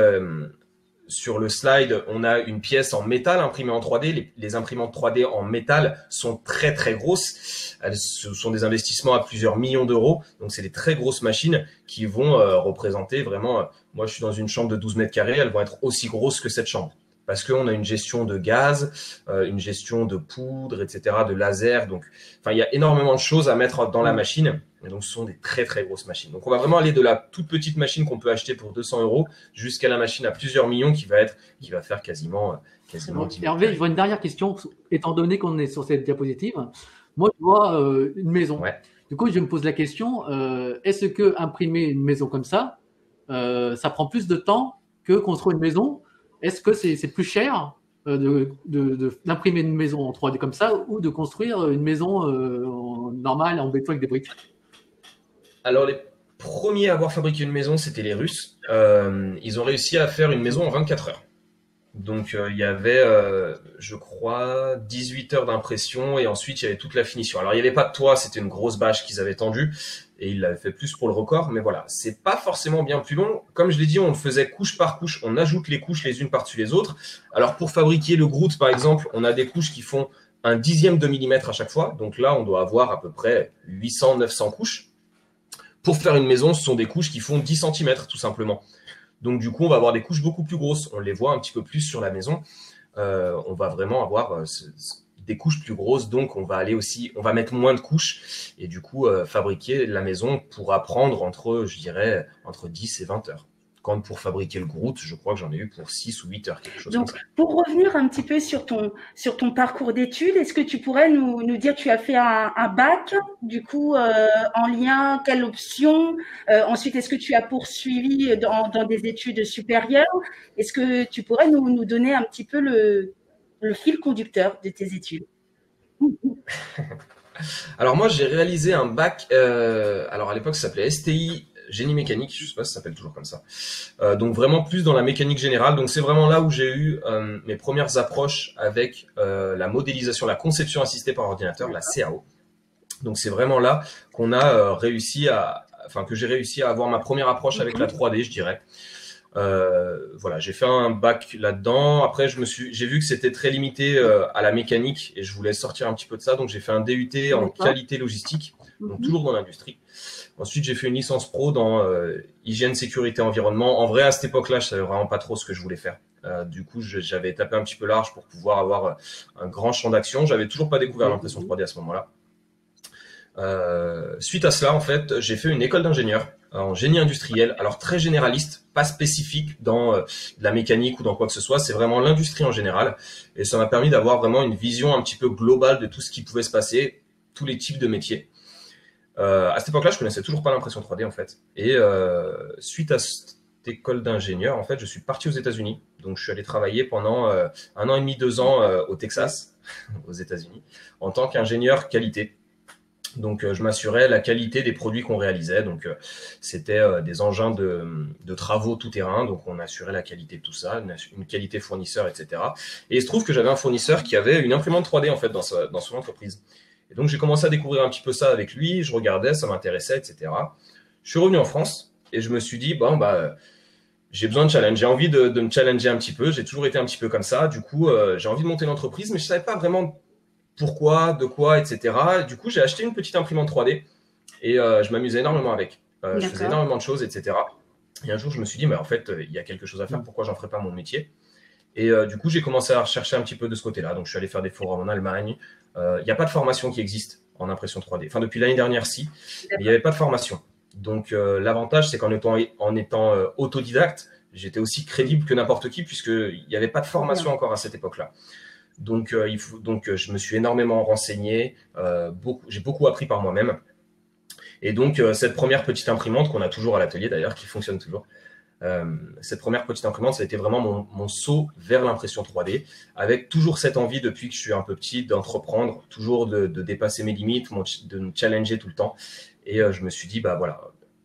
Speaker 1: sur le slide, on a une pièce en métal imprimée en 3D. Les imprimantes 3D en métal sont très très grosses. Ce sont des investissements à plusieurs millions d'euros. Donc c'est des très grosses machines qui vont représenter vraiment. Moi, je suis dans une chambre de 12 mètres carrés. Elles vont être aussi grosses que cette chambre. Parce qu'on a une gestion de gaz, une gestion de poudre, etc., de laser. Donc, enfin, il y a énormément de choses à mettre dans la machine. Et donc, ce sont des très, très grosses machines. Donc, on va vraiment aller de la toute petite machine qu'on peut acheter pour 200 € jusqu'à la machine à plusieurs millions qui va faire quasiment 10
Speaker 3: Hervé, je vois une dernière question. Étant donné qu'on est sur cette diapositive, moi, je vois une maison.
Speaker 1: Ouais.
Speaker 3: Du coup, je me pose la question, est-ce que imprimer une maison comme ça prend plus de temps que construire une maison? Est-ce que c'est plus cher d'imprimer une maison en 3D comme ça ou de construire une maison normale en béton avec des briques?
Speaker 1: Alors, les premiers à avoir fabriqué une maison, c'était les Russes. Ils ont réussi à faire une maison en 24 heures. Donc, il y avait, je crois, 18 heures d'impression et ensuite, il y avait toute la finition. Alors, il n'y avait pas de toit, c'était une grosse bâche qu'ils avaient tendue et ils l'avaient fait plus pour le record. Mais voilà, c'est pas forcément bien plus long. Comme je l'ai dit, on le faisait couche par couche. On ajoute les couches les unes par-dessus les autres. Alors, pour fabriquer le Groot, par exemple, on a des couches qui font 1/10 de millimètre à chaque fois. Donc là, on doit avoir à peu près 800-900 couches. Pour faire une maison, ce sont des couches qui font 10 cm, tout simplement. Donc, du coup, on va avoir des couches beaucoup plus grosses. On les voit un petit peu plus sur la maison. On va vraiment avoir des couches plus grosses. Donc, on va mettre moins de couches. Et du coup, fabriquer la maison pourra prendre entre 10 et 20 heures. Quand pour fabriquer le Groot, je crois que j'en ai eu pour 6 ou 8 heures, quelque chose
Speaker 2: donc,
Speaker 1: comme ça.
Speaker 2: Pour revenir un petit peu sur ton parcours d'études, est-ce que tu pourrais nous dire, tu as fait un bac, du coup, en lien, quelle option? Ensuite, est-ce que tu as poursuivi dans des études supérieures? Est-ce que tu pourrais nous donner un petit peu le fil conducteur de tes études?
Speaker 1: Alors moi, j'ai réalisé un bac, alors à l'époque, ça s'appelait STI génie mécanique, je sais pas si ça s'appelle toujours comme ça. Donc vraiment plus dans la mécanique générale. Donc c'est vraiment là où j'ai eu mes premières approches avec la modélisation, la conception assistée par ordinateur, la CAO. Donc c'est vraiment là qu'on a que j'ai réussi à avoir ma première approche avec la 3D, je dirais. Voilà, j'ai fait un bac là-dedans. Après, j'ai vu que c'était très limité à la mécanique et je voulais sortir un petit peu de ça. Donc j'ai fait un DUT en qualité logistique, donc toujours dans l'industrie. Ensuite, j'ai fait une licence pro dans hygiène, sécurité, environnement. En vrai, à cette époque-là, je savais vraiment pas trop ce que je voulais faire. Du coup, j'avais tapé un petit peu large pour pouvoir avoir un grand champ d'action. J'avais toujours pas découvert l'impression 3D à ce moment-là. Suite à cela, en fait, j'ai fait une école d'ingénieur en génie industriel. Alors très généraliste, pas spécifique dans la mécanique ou dans quoi que ce soit. C'est vraiment l'industrie en général. Et ça m'a permis d'avoir vraiment une vision un petit peu globale de tout ce qui pouvait se passer, tous les types de métiers. À cette époque-là, je connaissais toujours pas l'impression 3D en fait. Et suite à cette école d'ingénieur, en fait, je suis parti aux États-Unis. Donc, je suis allé travailler pendant 1 an et demi, 2 ans au Texas, aux États-Unis, en tant qu'ingénieur qualité. Donc, je m'assurais la qualité des produits qu'on réalisait. Donc, c'était des engins de travaux tout-terrain. Donc, on assurait la qualité de tout ça, une qualité fournisseur, etc. Et il se trouve que j'avais un fournisseur qui avait une imprimante 3D en fait dans son entreprise. Et donc, j'ai commencé à découvrir un petit peu ça avec lui. Je regardais, ça m'intéressait, etc. Je suis revenu en France et je me suis dit, j'ai besoin de challenge. J'ai envie de me challenger un petit peu. J'ai toujours été un petit peu comme ça. Du coup, j'ai envie de monter une entreprise, mais je savais pas vraiment pourquoi, de quoi, etc. Du coup, j'ai acheté une petite imprimante 3D et je m'amusais énormément avec. Je faisais énormément de choses, etc. Et un jour, je me suis dit, mais en fait, il y a quelque chose à faire. Pourquoi j'en ferais pas mon métier? Et du coup, j'ai commencé à rechercher un petit peu de ce côté-là. Donc, je suis allé faire des forums en Allemagne. Il n'y a pas de formation qui existe en impression 3D. Enfin, depuis l'année dernière, si. Mais il n'y avait pas de formation. Donc, l'avantage, c'est qu'en étant autodidacte, j'étais aussi crédible que n'importe qui puisqu'il n'y avait pas de formation encore à cette époque-là. Donc, je me suis énormément renseigné. J'ai beaucoup appris par moi-même. Et donc, cette première petite imprimante qu'on a toujours à l'atelier, d'ailleurs, qui fonctionne toujours, cette première petite imprimante, ça a été vraiment mon saut vers l'impression 3D, avec toujours cette envie depuis que je suis un peu petit d'entreprendre, toujours de dépasser mes limites, de me challenger tout le temps. Et je me suis dit,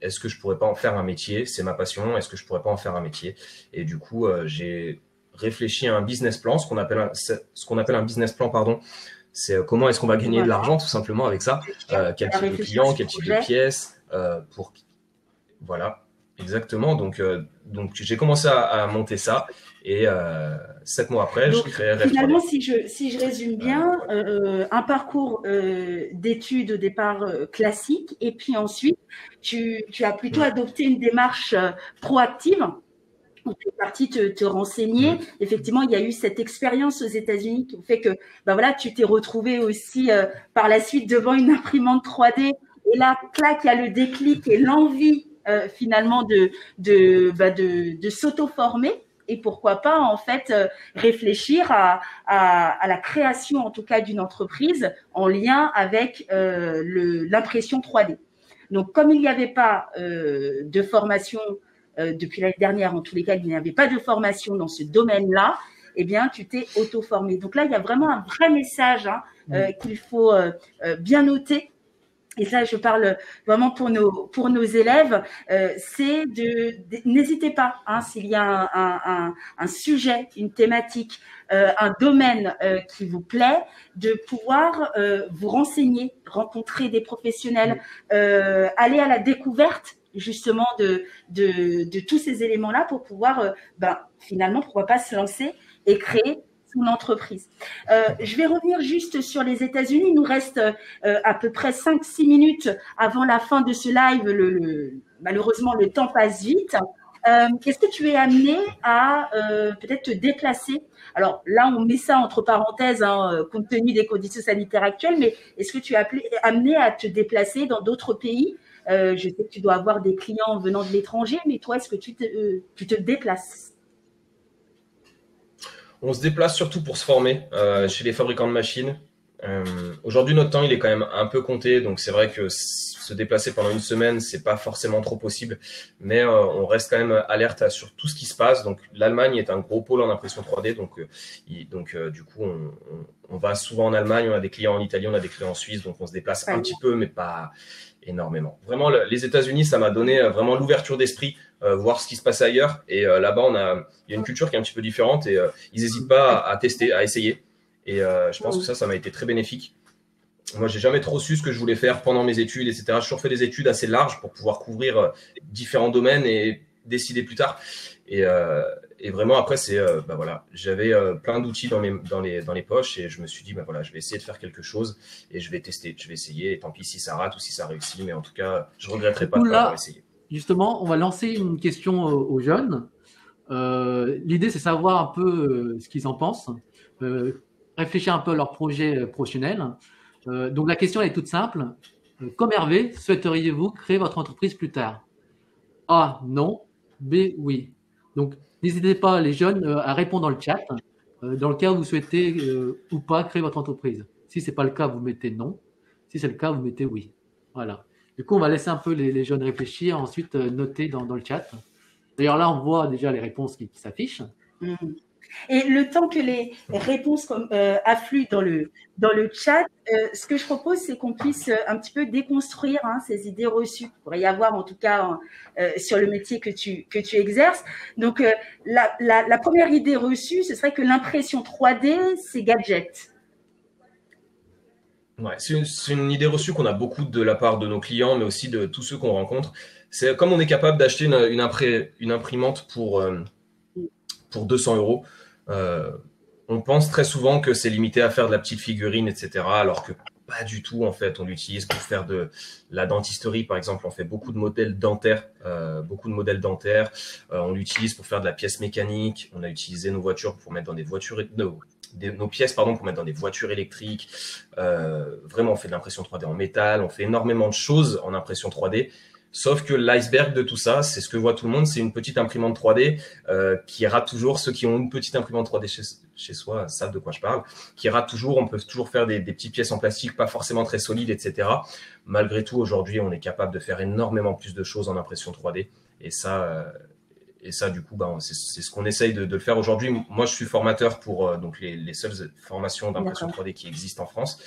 Speaker 1: est-ce que je pourrais pas en faire un métier? C'est ma passion, est-ce que je pourrais pas en faire un métier? Et du coup, j'ai réfléchi à un business plan, ce qu'on appelle un business plan, pardon. C'est comment est-ce qu'on va gagner de l'argent tout simplement avec ça, quel type de client, quel type de pièces, voilà. Exactement. Donc j'ai commencé à monter ça et 7 mois après,
Speaker 2: donc,
Speaker 1: je crée Rev 3D.
Speaker 2: Finalement, si je résume bien, un parcours d'études au départ classique, et puis ensuite, tu as plutôt adopté une démarche proactive. Tu es parti te renseigner. Effectivement, il y a eu cette expérience aux États-Unis qui fait que voilà, tu t'es retrouvé aussi par la suite devant une imprimante 3D. Et là, clac, il y a le déclic et l'envie finalement de s'auto-former. Et pourquoi pas, en fait, réfléchir à la création, en tout cas, d'une entreprise en lien avec l'impression 3D. Donc, comme il n'y avait pas de formation depuis l'année dernière, en tous les cas, il n'y avait pas de formation dans ce domaine-là, eh bien, tu t'es auto-formé. Donc là, il y a vraiment un vrai message qu'il faut bien noter. Et ça, je parle vraiment pour nos élèves, c'est n'hésitez pas, s'il y a un sujet, une thématique, un domaine qui vous plaît, de pouvoir vous renseigner, rencontrer des professionnels, aller à la découverte justement de tous ces éléments-là pour pouvoir, finalement, pourquoi pas se lancer et créer son entreprise. Je vais revenir juste sur les États-Unis. Il nous reste à peu près 5-6 minutes avant la fin de ce live. Malheureusement, le temps passe vite. Est-ce que tu es amené à peut-être te déplacer? Alors là, on met ça entre parenthèses, compte tenu des conditions sanitaires actuelles, mais est-ce que tu es amené à te déplacer dans d'autres pays? Je sais que tu dois avoir des clients venant de l'étranger, mais toi, est-ce que tu te déplaces?
Speaker 1: On se déplace surtout pour se former chez les fabricants de machines. Aujourd'hui, notre temps, il est quand même un peu compté. Donc, c'est vrai que se déplacer pendant une semaine, c'est pas forcément trop possible. Mais on reste quand même alerte sur tout ce qui se passe. Donc, l'Allemagne est un gros pôle en impression 3D. Donc, du coup, on va souvent en Allemagne. On a des clients en Italie, on a des clients en Suisse. Donc, on se déplace un petit peu, mais pas énormément. Vraiment, les États-Unis, ça m'a donné vraiment l'ouverture d'esprit, voir ce qui se passe ailleurs. Et là-bas, il y a une culture qui est un petit peu différente et ils n'hésitent pas à tester, à essayer. Et je pense que ça m'a été très bénéfique. Moi, j'ai jamais trop su ce que je voulais faire pendant mes études, etc. J'ai toujours fait des études assez larges pour pouvoir couvrir différents domaines et décider plus tard. Et vraiment, après, voilà, j'avais plein d'outils dans les poches et je me suis dit, voilà, je vais essayer de faire quelque chose et je vais tester, je vais essayer. Et tant pis si ça rate ou si ça réussit, mais en tout cas, je regretterai pas de pas avoir essayé.
Speaker 3: Justement, on va lancer une question aux jeunes. L'idée, c'est savoir un peu ce qu'ils en pensent, réfléchir un peu à leur projet professionnel. Donc, la question est toute simple. Comme Hervé, souhaiteriez-vous créer votre entreprise plus tard? A, non. B, oui. Donc, n'hésitez pas, les jeunes, à répondre dans le chat, dans le cas où vous souhaitez ou pas créer votre entreprise. Si ce n'est pas le cas, vous mettez non. Si c'est le cas, vous mettez oui. Voilà. Du coup, on va laisser un peu les jeunes réfléchir, ensuite noter dans le chat. D'ailleurs, là, on voit déjà les réponses qui s'affichent.
Speaker 2: Et le temps que les réponses affluent dans le chat, ce que je propose, c'est qu'on puisse un petit peu déconstruire ces idées reçues. Il pourrait y avoir, en tout cas, sur le métier que tu exerces. Donc, la première idée reçue, ce serait que l'impression 3D, c'est gadget.
Speaker 1: Ouais, c'est une idée reçue qu'on a beaucoup de la part de nos clients, mais aussi de tous ceux qu'on rencontre. C'est comme on est capable d'acheter une imprimante pour 200 €. On pense très souvent que c'est limité à faire de la petite figurine, etc. Alors que pas du tout, en fait. On l'utilise pour faire de la dentisterie, par exemple. On fait beaucoup de modèles dentaires. On l'utilise pour faire de la pièce mécanique. On a utilisé nos voitures pour mettre dans des voitures, nos pièces, pour mettre dans des voitures électriques. Vraiment, on fait de l'impression 3D en métal. On fait énormément de choses en impression 3D. Sauf que l'iceberg de tout ça, c'est ce que voit tout le monde, c'est une petite imprimante 3D qui rate toujours. Ceux qui ont une petite imprimante 3D chez soi savent de quoi je parle. Qui rate toujours. On peut toujours faire des petites pièces en plastique, pas forcément très solides, etc. Malgré tout, aujourd'hui, on est capable de faire énormément plus de choses en impression 3D. Et ça, du coup, c'est ce qu'on essaye de faire aujourd'hui. Moi, je suis formateur pour donc les seules formations d'impression 3D qui existent en France.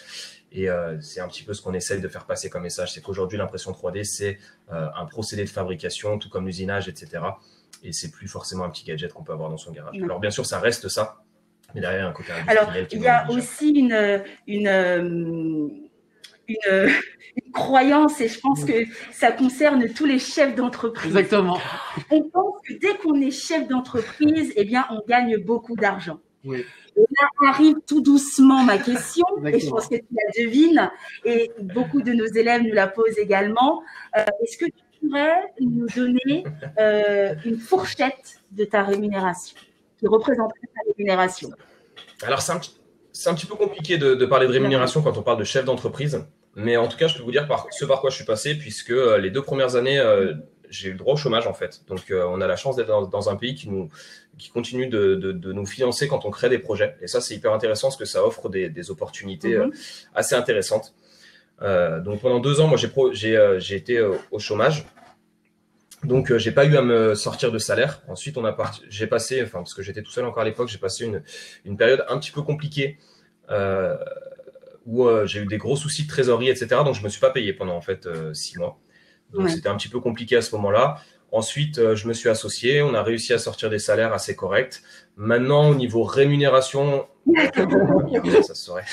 Speaker 1: Et c'est un petit peu ce qu'on essaye de faire passer comme message. C'est qu'aujourd'hui, l'impression 3D, c'est un procédé de fabrication, tout comme l'usinage, etc. Et c'est plus forcément un petit gadget qu'on peut avoir dans son garage. Alors, bien sûr, ça reste ça. Mais derrière, un côté industriel.
Speaker 2: Alors, il y a aussi une croyance et je pense que ça concerne tous les chefs d'entreprise.
Speaker 3: Exactement.
Speaker 2: On pense que dès qu'on est chef d'entreprise, eh bien, on gagne beaucoup d'argent.
Speaker 3: Oui.
Speaker 2: Et là arrive tout doucement ma question,
Speaker 3: Exactement.
Speaker 2: et je pense que tu la devines, et beaucoup de nos élèves nous la posent également. Est-ce que tu pourrais nous donner une fourchette de ta rémunération, qui représenterait ta rémunération?
Speaker 1: Alors, c'est un petit peu compliqué de parler de rémunération quand on parle de chef d'entreprise, mais en tout cas, je peux vous dire par quoi je suis passé, puisque les 2 premières années, j'ai eu le droit au chômage en fait. Donc, on a la chance d'être dans un pays qui continue de nous financer quand on crée des projets. Et ça, c'est hyper intéressant parce que ça offre des opportunités assez intéressantes. Donc, pendant 2 ans, moi, j'ai été au chômage. Donc, j'ai pas eu à me sortir de salaire. Ensuite, j'ai passé, parce que j'étais tout seul encore à l'époque, j'ai passé une période un petit peu compliquée où j'ai eu des gros soucis de trésorerie, etc. Donc, je me suis pas payé pendant en fait 6 mois. Donc, c'était un petit peu compliqué à ce moment-là. Ensuite, je me suis associé. On a réussi à sortir des salaires assez corrects. Maintenant, au niveau rémunération, ça se saurait.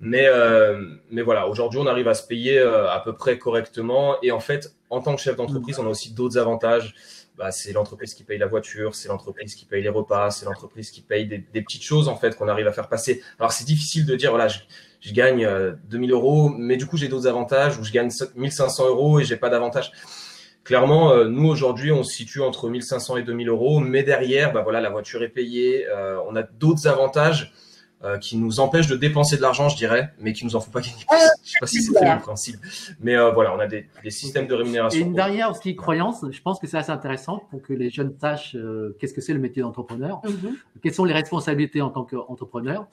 Speaker 1: Mais voilà, aujourd'hui, on arrive à se payer à peu près correctement. Et en fait, en tant que chef d'entreprise, on a aussi d'autres avantages. C'est l'entreprise qui paye la voiture, c'est l'entreprise qui paye les repas, c'est l'entreprise qui paye des petites choses en fait qu'on arrive à faire passer. Alors, c'est difficile de dire, voilà, je gagne 2000 €, mais du coup, j'ai d'autres avantages, ou je gagne 1500 € et j'ai pas d'avantages. Clairement, nous, aujourd'hui, on se situe entre 1500 et 2000 €, mais derrière, voilà, la voiture est payée, on a d'autres avantages qui nous empêchent de dépenser de l'argent, je dirais, mais qui nous en font pas gagner plus. Je sais pas si c'est très compréhensible, mais voilà, on a des systèmes de rémunération.
Speaker 3: Et une dernière aussi croyance, je pense que c'est assez intéressant pour que les jeunes sachent qu'est-ce que c'est le métier d'entrepreneur, quelles sont les responsabilités en tant qu'entrepreneur.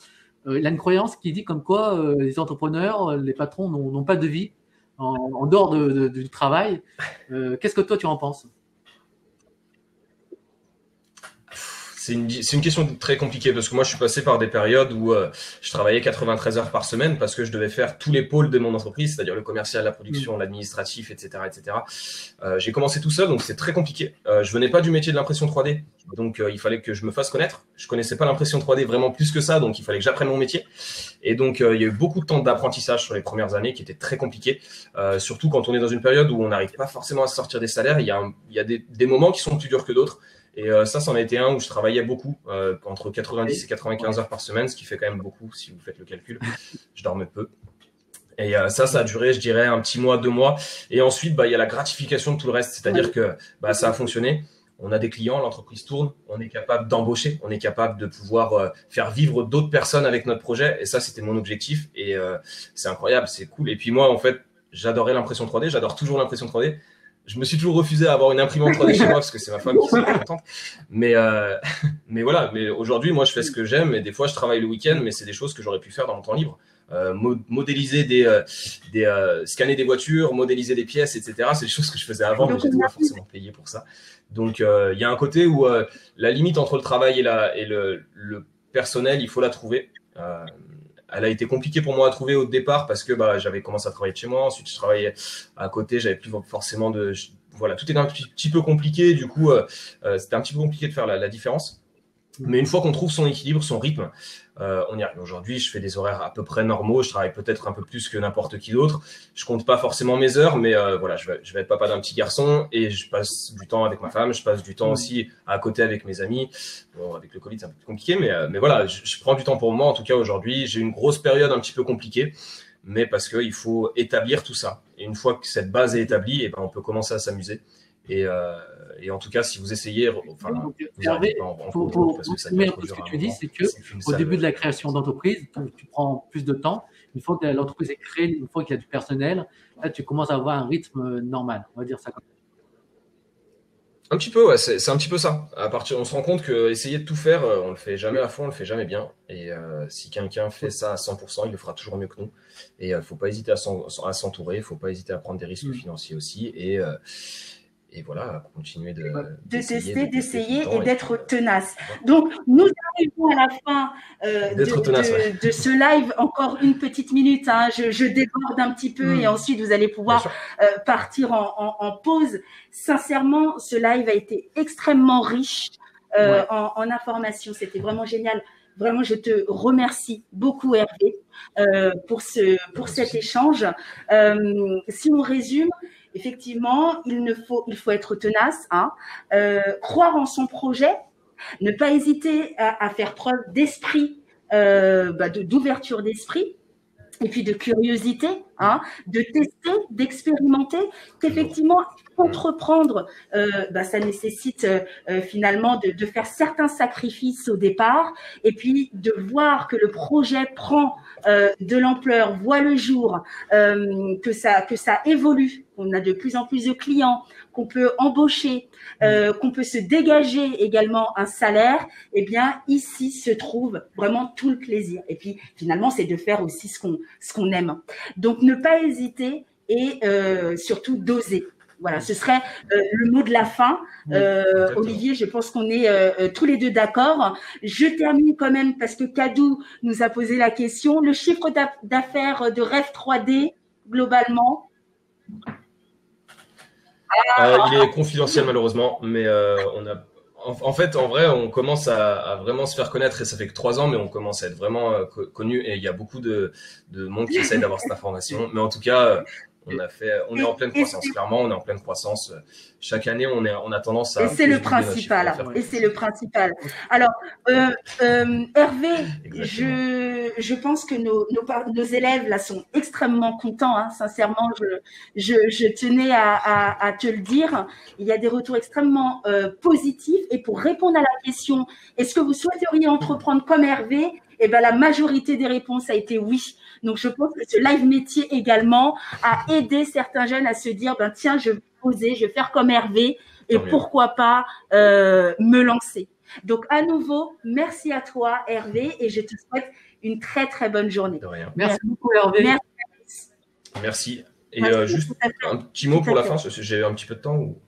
Speaker 3: Il y a une croyance qui dit comme quoi les entrepreneurs, les patrons n'ont pas de vie en dehors du travail. Qu'est-ce que toi tu en penses?
Speaker 1: C'est une question très compliquée parce que moi, je suis passé par des périodes où je travaillais 93 heures par semaine parce que je devais faire tous les pôles de mon entreprise, c'est-à-dire le commercial, la production, l'administratif, etc., etc. J'ai commencé tout seul, donc c'est très compliqué. Je venais pas du métier de l'impression 3D, donc il fallait que je me fasse connaître. Je connaissais pas l'impression 3D vraiment plus que ça, donc il fallait que j'apprenne mon métier. Et donc, il y a eu beaucoup de temps d'apprentissage sur les premières années qui étaient très compliqués, surtout quand on est dans une période où on n'arrive pas forcément à se sortir des salaires. Il y a des moments qui sont plus durs que d'autres. Et ça, c'en a été un où je travaillais beaucoup, entre 90 et 95 heures par semaine, ce qui fait quand même beaucoup si vous faites le calcul. Je dormais peu. Et ça a duré, je dirais, un petit mois, 2 mois. Et ensuite, il y a la gratification de tout le reste. C'est-à-dire que ça a fonctionné. On a des clients, l'entreprise tourne, on est capable d'embaucher, on est capable de pouvoir faire vivre d'autres personnes avec notre projet. Et ça, c'était mon objectif. Et c'est incroyable, c'est cool. Et puis moi, en fait, j'adorais l'impression 3D, j'adore toujours l'impression 3D. Je me suis toujours refusé à avoir une imprimante 3D chez moi parce que c'est ma femme qui serait contente. Mais voilà, mais aujourd'hui, moi, je fais ce que j'aime et des fois, je travaille le week-end, mais c'est des choses que j'aurais pu faire dans mon temps libre. Modéliser scanner des voitures, modéliser des pièces, etc. C'est des choses que je faisais avant, mais j'étais pas forcément payé pour ça. Donc, il y a un côté où la limite entre le travail et le personnel, il faut la trouver. Elle a été compliquée pour moi à trouver au départ parce que j'avais commencé à travailler de chez moi. Ensuite, je travaillais à côté. J'avais plus forcément voilà, tout était un petit peu compliqué. Du coup, c'était un petit peu compliqué de faire la différence. Mais une fois qu'on trouve son équilibre, son rythme, on y arrive. Aujourd'hui, je fais des horaires à peu près normaux. Je travaille peut-être un peu plus que n'importe qui d'autre. Je compte pas forcément mes heures, mais voilà, je vais être papa d'un petit garçon et je passe du temps avec ma femme. Je passe du temps aussi à côté avec mes amis. Bon, avec le Covid, c'est un peu plus compliqué, mais voilà, je prends du temps pour moi. En tout cas, aujourd'hui, j'ai une grosse période un petit peu compliquée, mais parce que il faut établir tout ça. Et une fois que cette base est établie, on peut commencer à s'amuser. Et en tout cas, si vous essayez,
Speaker 3: pour ce que tu dis, c'est que au début de la création d'entreprise, tu prends plus de temps. Une fois que l'entreprise est créée, une fois qu'il y a du personnel, là, tu commences à avoir un rythme normal. On va dire ça comme ça.
Speaker 1: Un petit peu, ouais, c'est un petit peu ça. On se rend compte que essayer de tout faire, on le fait jamais à fond, on le fait jamais bien. Et si quelqu'un fait ça à 100%, il le fera toujours mieux que nous. Et faut pas hésiter à s'entourer, faut pas hésiter à prendre des risques financiers aussi. Et voilà, continuer
Speaker 2: d'essayer et d'être tenace. Donc, nous arrivons à la fin de ce live. Encore une petite minute. Hein. Je déborde un petit peu et ensuite, vous allez pouvoir partir en pause. Sincèrement, ce live a été extrêmement riche en informations. C'était vraiment génial. Vraiment, je te remercie beaucoup, Hervé, pour cet échange. Si on résume, effectivement, il faut être tenace, hein, croire en son projet, ne pas hésiter à faire preuve d'esprit, d'ouverture d'esprit, et puis de curiosité, hein, de tester, d'expérimenter, qu'effectivement, entreprendre, ça nécessite finalement de faire certains sacrifices au départ, et puis de voir que le projet prend de l'ampleur, voit le jour, que ça évolue, qu'on a de plus en plus de clients, qu'on peut embaucher, qu'on peut se dégager également un salaire, eh bien ici se trouve vraiment tout le plaisir. Et puis finalement, c'est de faire aussi ce qu'on aime. Donc ne pas hésiter et surtout d'oser. Voilà, ce serait le mot de la fin. Olivier, je pense qu'on est tous les deux d'accord. Je termine quand même parce que Kadou nous a posé la question. Le chiffre d'affaires de Rêve 3D, globalement,
Speaker 1: il est confidentiel malheureusement, mais en fait, en vrai, on commence à vraiment se faire connaître et ça fait que 3 ans, mais on commence à être vraiment connu et il y a beaucoup de monde qui essaye d'avoir cette information. Mais en tout cas, on est en pleine croissance. Clairement, on est en pleine croissance. Chaque année, on a tendance à.
Speaker 2: Et c'est le principal. Et c'est le principal. Alors, Hervé, je pense que nos élèves là sont extrêmement contents. Hein, sincèrement, je tenais à te le dire. Il y a des retours extrêmement positifs. Et pour répondre à la question, est-ce que vous souhaiteriez entreprendre comme Hervé? Eh ben, la majorité des réponses a été oui. Donc, je pense que ce live métier également a aidé certains jeunes à se dire, tiens, je vais oser, je vais faire comme Hervé et pourquoi pas me lancer. Donc, à nouveau, merci à toi, Hervé, et je te souhaite une très, très bonne journée.
Speaker 1: De rien.
Speaker 3: Merci beaucoup, Hervé.
Speaker 1: Merci. Et juste un petit mot pour la fin, j'ai un petit peu de temps ou...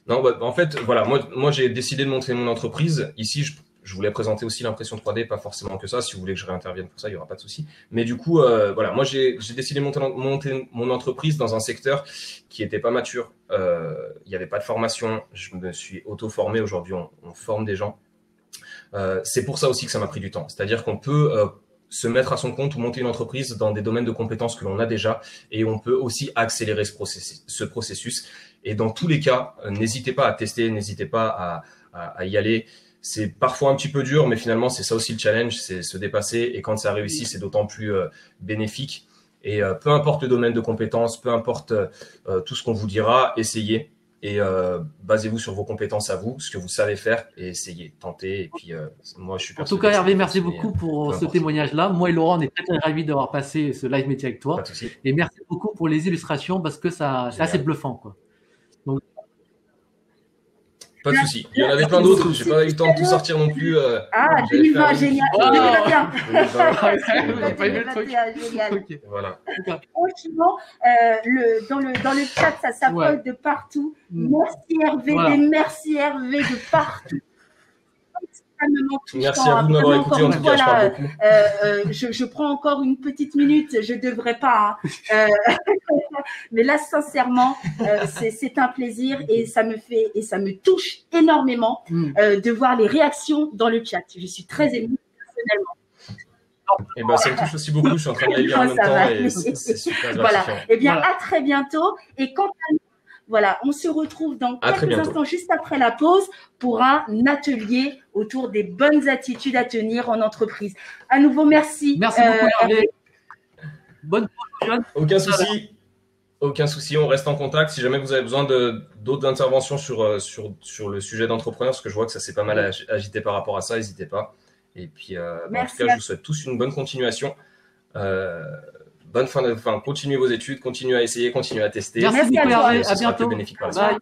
Speaker 1: Non, en fait, voilà, moi j'ai décidé de monter mon entreprise. Ici, je voulais présenter aussi l'impression 3D, pas forcément que ça. Si vous voulez que je réintervienne pour ça, il n'y aura pas de souci. Mais du coup, voilà, moi j'ai décidé de monter mon entreprise dans un secteur qui n'était pas mature. Il n'y avait pas de formation. Je me suis auto-formé. Aujourd'hui, on forme des gens. C'est pour ça aussi que ça m'a pris du temps. C'est-à-dire qu'on peut se mettre à son compte ou monter une entreprise dans des domaines de compétences que l'on a déjà et on peut aussi accélérer ce processus. Et dans tous les cas, n'hésitez pas à tester, n'hésitez pas à y aller. C'est parfois un petit peu dur, mais finalement, c'est ça aussi le challenge, c'est se dépasser. Et quand ça réussit, c'est d'autant plus bénéfique. Et peu importe le domaine de compétences, peu importe tout ce qu'on vous dira, essayez. Et basez-vous sur vos compétences à vous, ce que vous savez faire, et essayez, tentez. Et puis, moi, je suis persuadé.
Speaker 3: En tout cas, Hervé, merci beaucoup pour ce témoignage-là. Moi et Laurent, on est très, très ravis d'avoir passé ce live métier avec toi. Et merci beaucoup pour les illustrations parce que c'est assez bluffant, quoi. Donc...
Speaker 1: Pas de souci. Il y en avait plein d'autres. J'ai pas eu le temps de tout sortir non plus.
Speaker 2: 2020, génial. 2021.
Speaker 1: Génial. Okay. Voilà.
Speaker 2: Franchement, dans le chat, ça s'appelle de partout. Merci Hervé, et merci Hervé de partout.
Speaker 1: Merci à vous de m'avoir écouté. En tout cas, je parle beaucoup.
Speaker 2: Je prends encore une petite minute. Je devrais pas. Mais là, sincèrement, c'est un plaisir et ça me touche énormément de voir les réactions dans le chat. Je suis très émue personnellement.
Speaker 1: Et ça me touche aussi beaucoup. Je suis en train de les lire en même temps et c'est super gratifiant.
Speaker 2: Voilà. Eh bien, à très bientôt. Et quant à nous, voilà, on se retrouve dans quelques instants, juste après la pause, pour un atelier autour des bonnes attitudes à tenir en entreprise. À nouveau, merci.
Speaker 3: Merci beaucoup, Hervé. Bonne prochaine.
Speaker 1: Aucun souci, on reste en contact. Si jamais vous avez besoin d'autres interventions sur le sujet d'entrepreneur, parce que je vois que ça s'est pas mal agité par rapport à ça, n'hésitez pas. Et puis, en tout cas, je vous souhaite tous une bonne continuation. Bonne continuez vos études, continuez à essayer, continuez à tester.
Speaker 3: Merci beaucoup, Hervé. À bientôt.
Speaker 1: Bénéfique par la suite.